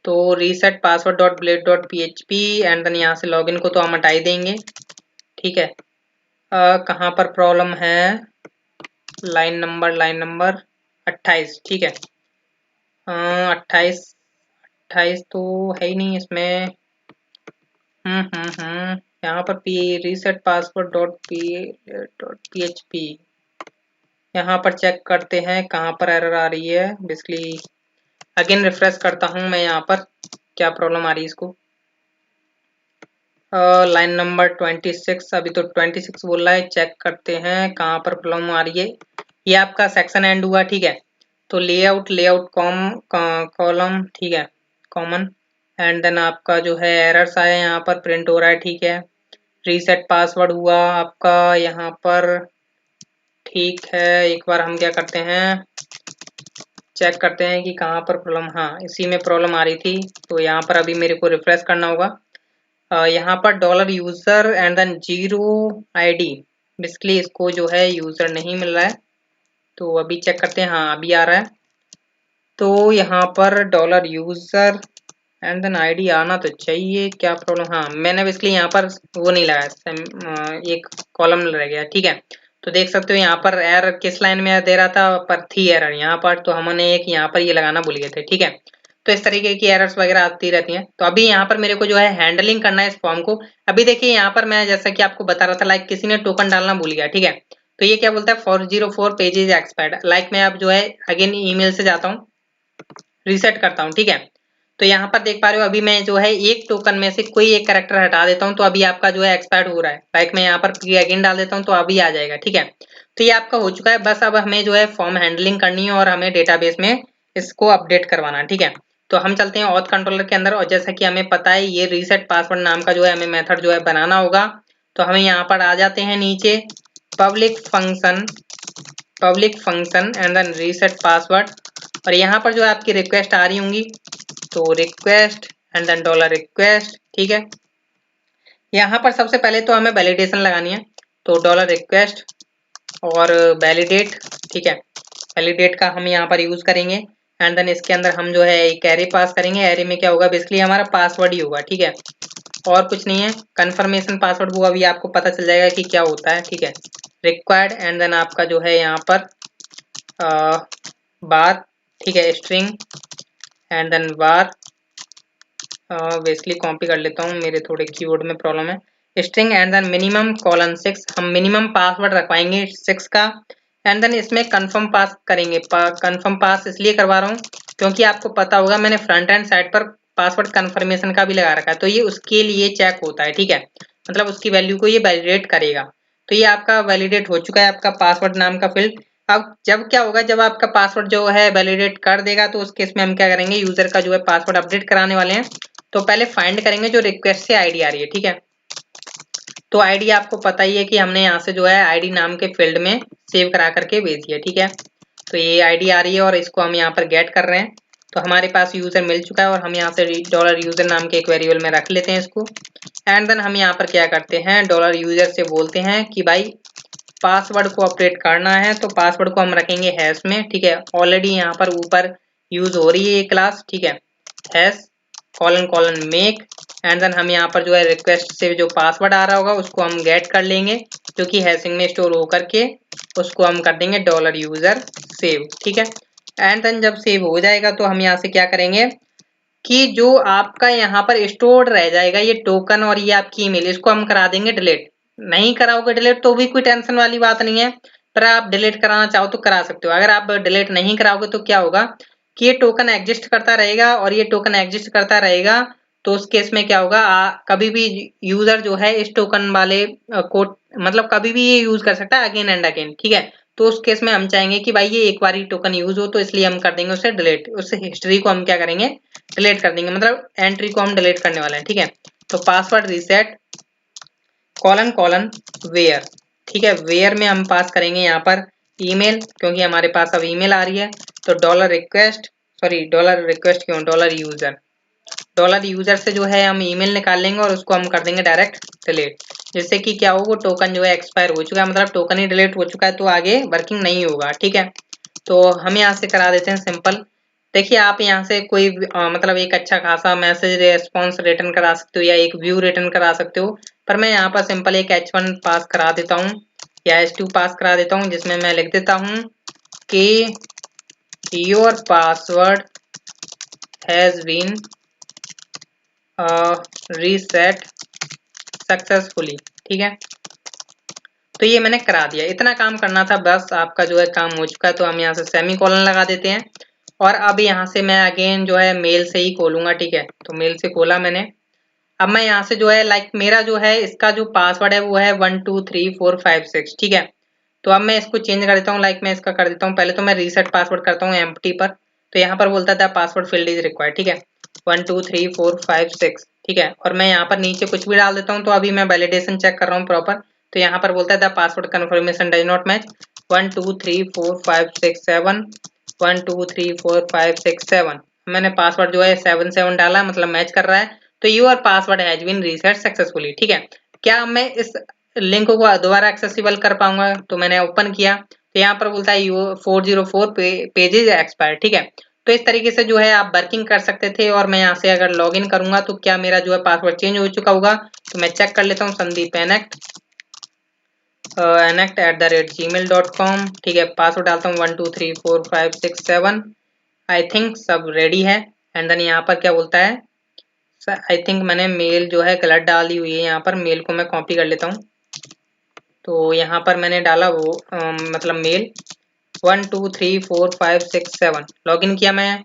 तो reset password dot blade dot PHP and then यहाँ से लॉगिन को तो हम हटा ही देंगे, ठीक है। कहाँ पर प्रॉब्लम है, लाइन नंबर 28, ठीक है। 28 तो है ही नहीं इसमें। यहाँ पर रीसेट पासवर्ड .php, यहाँ पर चेक करते हैं कहाँ पर एरर आ रही है। बेसिकली अगेन रिफ्रेश करता हूँ मैं, यहाँ पर क्या प्रॉब्लम आ रही है इसको। लाइन नंबर 26, अभी तो 26 बोल रहा है, चेक करते हैं कहाँ पर प्रॉब्लम आ रही है। ये आपका सेक्शन एंड हुआ, ठीक है। तो लेआउट कॉलम, ठीक है, कॉमन, एंड देन आपका जो है एरर्स आए यहाँ पर प्रिंट हो रहा है, ठीक है। रीसेट पासवर्ड हुआ आपका यहाँ पर, ठीक है। एक बार हम क्या करते हैं, चेक करते हैं कि कहाँ पर प्रॉब्लम, हाँ इसी में प्रॉब्लम आ रही थी। तो यहाँ पर अभी मेरे को रिफ्रेश करना होगा। यहाँ पर dollar user and then 0 ID, basically इसको जो है यूजर नहीं मिल रहा है। तो अभी चेक करते हैं, हाँ अभी आ रहा है। तो यहाँ पर dollar user and then ID आना तो चाहिए, क्या प्रॉब्लम, हाँ मैंने बेसिकली यहाँ पर वो नहीं लगाया, एक कॉलम रह गया, ठीक है। तो देख सकते हो यहाँ पर एरर किस लाइन में दे रहा था, पर थी एरर यहाँ पर, तो हमने एक यहाँ पर ये लगाना भूल गए थे, ठीक है। तो इस तरीके की एरर्स वगैरह आती रहती हैं। तो अभी यहाँ पर मेरे को जो है हैंडलिंग करना है इस फॉर्म को। अभी देखिए यहाँ पर मैं जैसा कि आपको बता रहा था, लाइक किसी ने टोकन डालना भूल गया, ठीक है। तो ये क्या बोलता है, 404 पेजेज एक्सपायर्ड। लाइक मैं अब जो है अगेन ईमेल से जाता हूँ, रीसेट करता हूँ, ठीक है। तो यहाँ पर देख पा रहे हो अभी मैं जो है एक टोकन में से कोई एक कैरेक्टर हटा देता हूँ, तो अभी आपका जो है एक्सपायर्ड हो रहा है। लाइक मैं यहाँ पर अगेन डाल देता हूँ, तो अभी आ जाएगा, ठीक है। तो ये आपका हो चुका है। बस अब हमें जो है फॉर्म हैंडलिंग करनी है और हमें डेटाबेस में इसको अपडेट करवाना है, ठीक है। तो हम चलते हैं ऑथ कंट्रोलर के अंदर, और जैसा कि हमें पता है ये रीसेट पासवर्ड नाम का जो है हमें मेथड जो है बनाना होगा। तो हमें यहाँ पर आ जाते हैं नीचे, public function and then reset password. और यहाँ पर जो है आपकी रिक्वेस्ट आ रही होंगी, तो request and then dollar request, ठीक है। यहाँ पर सबसे पहले तो हमें वैलिडेशन लगानी है, तो डॉलर रिक्वेस्ट और वैलिडेट, ठीक है। वैलिडेट का हम यहाँ पर यूज करेंगे एंड देन इसके अंदर हम जो है एक एरे पास करेंगे। एरे में क्या होगा, बेसिकली हमारा पासवर्ड ही होगा, ठीक है, और कुछ नहीं है। कंफर्मेशन पासवर्ड वो अभी आपको पता चल जाएगा कि क्या होता है, ठीक है। रिक्वायर्ड एंड देन आपका जो है यहाँ पर बार, ठीक है, string and then bar, basically copy कर लेता हूँ, मेरे थोड़े कीबोर्ड में प्रॉब्लम है। स्ट्रिंग एंड देन मिनिमम :6, हम मिनिमम पासवर्ड रखवाएंगे 6 का। एंड देन इसमें कंफर्म पास करेंगे। कंफर्म पास इसलिए करवा रहा हूँ क्योंकि आपको पता होगा मैंने फ्रंट एंड साइड पर पासवर्ड कंफर्मेशन का भी लगा रखा है, तो ये उसके लिए चेक होता है, ठीक है। मतलब उसकी वैल्यू को ये वैलिडेट करेगा। तो ये आपका वैलिडेट हो चुका है, आपका पासवर्ड नाम का फील्ड। अब जब क्या होगा, जब आपका पासवर्ड जो है वैलिडेट कर देगा, तो उस केस में हम क्या करेंगे, यूजर का जो है पासवर्ड अपडेट कराने वाले हैं। तो पहले फाइंड करेंगे जो रिक्वेस्ट से आईडी आ रही है, ठीक है। तो आईडी आपको पता ही है कि हमने यहाँ से जो है आईडी नाम के फील्ड में सेव करा करके भेज दिया, ठीक है। तो ये आईडी आ रही है और इसको हम यहाँ पर गेट कर रहे हैं। तो हमारे पास यूजर मिल चुका है और हम यहाँ से डॉलर यूजर नाम के एक वेरिएबल में रख लेते हैं इसको। एंड देन हम यहाँ पर क्या करते हैं, डॉलर यूजर से बोलते हैं कि भाई पासवर्ड को अपडेट करना है। तो पासवर्ड को हम रखेंगे हैश में, ठीक है। ऑलरेडी यहाँ पर ऊपर यूज हो रही है ये क्लास, ठीक है, हैश : मेक। एंड देन हम यहाँ पर जो है रिक्वेस्ट से जो पासवर्ड आ रहा होगा उसको हम गेट कर लेंगे, जो कि हैशिंग में स्टोर होकर के उसको हम कर देंगे डॉलर यूजर सेव, ठीक है। एंड देन जब सेव हो जाएगा तो हम यहाँ से क्या करेंगे कि जो आपका यहाँ पर स्टोर्ड रह जाएगा ये टोकन और ये आपकी ईमेल, इसको हम करा देंगे डिलीट। नहीं कराओगे डिलीट तो भी कोई टेंशन वाली बात नहीं है, पर आप डिलीट कराना चाहो तो करा सकते हो। अगर आप डिलीट नहीं कराओगे तो क्या होगा, कि ये टोकन एग्जिस्ट करता रहेगा और ये टोकन एग्जिस्ट करता रहेगा, तो उस केस में क्या होगा, कभी भी यूजर जो है इस टोकन वाले कोड मतलब कभी भी ये यूज कर सकता है अगेन एंड अगेन, ठीक है। तो उस केस में हम चाहेंगे कि भाई ये एक बार ही टोकन यूज हो, तो इसलिए हम कर देंगे उसे डिलीट, उस हिस्ट्री को हम क्या करेंगे, डिलीट कर देंगे, मतलब एंट्री को हम डिलीट करने वाले हैं, ठीक है। तो password reset colon colon where, ठीक है। वेयर में हम पास करेंगे यहाँ पर ईमेल, क्योंकि हमारे पास अब ईमेल आ रही है। तो डॉलर रिक्वेस्ट क्यों, डॉलर यूजर से जो है हम ईमेल निकाल लेंगे और उसको हम कर देंगे डायरेक्ट डिलीट, जिससे कि क्या हो, वो टोकन जो है एक्सपायर हो चुका है, मतलब टोकन ही डिलीट हो चुका है, तो आगे वर्किंग नहीं होगा, ठीक है। तो हम यहाँ से करा देते हैं सिंपल। देखिए आप यहाँ से कोई मतलब एक अच्छा खासा मैसेज रेस्पॉन्स रिटर्न करा सकते हो या एक व्यू रिटर्न करा सकते हो, पर मैं यहाँ पर सिंपल एक H1 पास करा देता हूँ या H2 पास करा देता हूँ, जिसमें मैं लिख देता हूँ कि your password has been reset successfully, ठीक है। तो ये मैंने करा दिया, इतना काम करना था बस, आपका जो है काम हो चुका है। तो हम यहाँ से सेमी कॉलन लगा देते हैं और अब यहाँ से मैं अगेन जो है मेल से ही खोलूंगा, ठीक है। तो मेल से खोला मैंने। अब मैं यहाँ से जो है लाइक मेरा जो है इसका जो पासवर्ड है वो है 123456, ठीक है। तो अब मैं इसको चेंज कर देता हूँ, लाइक मैं इसका कर देता हूँ, पहले तो मैं रीसेट पासवर्ड करता हूँ एम्प्टी पर। तो यहाँ पर बोलता था पासवर्ड फील्ड इज रिक्वायर्ड, ठीक है, 123456, ठीक है। और मैं यहाँ पर नीचे कुछ भी डाल देता हूँ, तो अभी मैं वैलिडेशन चेक कर रहा हूँ प्रॉपर। तो यहाँ पर बोलता था password confirmation does not match, 123456 123456 मैंने पासवर्ड जो है 77 डाला, मतलब मैच कर रहा है। तो your password has been reset successfully, ठीक है। क्या मैं इस लिंक को दोबारा एक्सेसिबल कर पाऊंगा, तो मैंने ओपन किया, तो यहाँ पर बोलता है यू 404 पेजेज एक्सपायर, ठीक है। तो इस तरीके से जो है आप वर्किंग कर सकते थे। और मैं यहाँ से अगर लॉग इन करूंगा तो क्या मेरा जो है पासवर्ड चेंज हो चुका होगा, तो मैं चेक कर लेता हूँ, संदीप enact@gmail.com, ठीक है। पासवर्ड डालता हूँ 123456 आई थिंक सब रेडी है। एंड देन यहाँ पर क्या बोलता है, आई थिंक मैंने मेल जो है गलत डाली हुई है, यहाँ पर मेल को मैं कॉपी कर लेता हूँ। तो यहाँ पर मैंने डाला वो मतलब मेल 123456 लॉगिन किया मैं।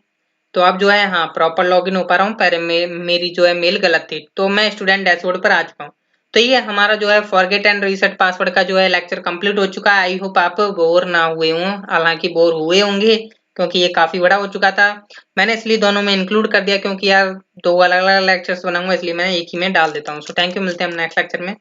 तो अब जो है हाँ प्रॉपर लॉगिन हो पा रहा हूँ, पहले मेरी जो है मेल गलत थी, तो मैं स्टूडेंट डैशबोर्ड पर आ चुका हूँ। तो ये हमारा जो है फॉरगेट एंड रीसेट पासवर्ड का जो है लेक्चर कंप्लीट हो चुका है। आई होप आप बोर ना हुए हों, हालांकि बोर हुए होंगे क्योंकि ये काफी बड़ा हो चुका था। मैंने इसलिए दोनों में इंक्लूड कर दिया, क्योंकि यार दो अलग अलग लेक्चर्स बनाऊंगा, इसलिए मैं एक ही में डाल देता हूँ। सो थैंक यू, मिलते हैं हम नेक्स्ट लेक्चर में।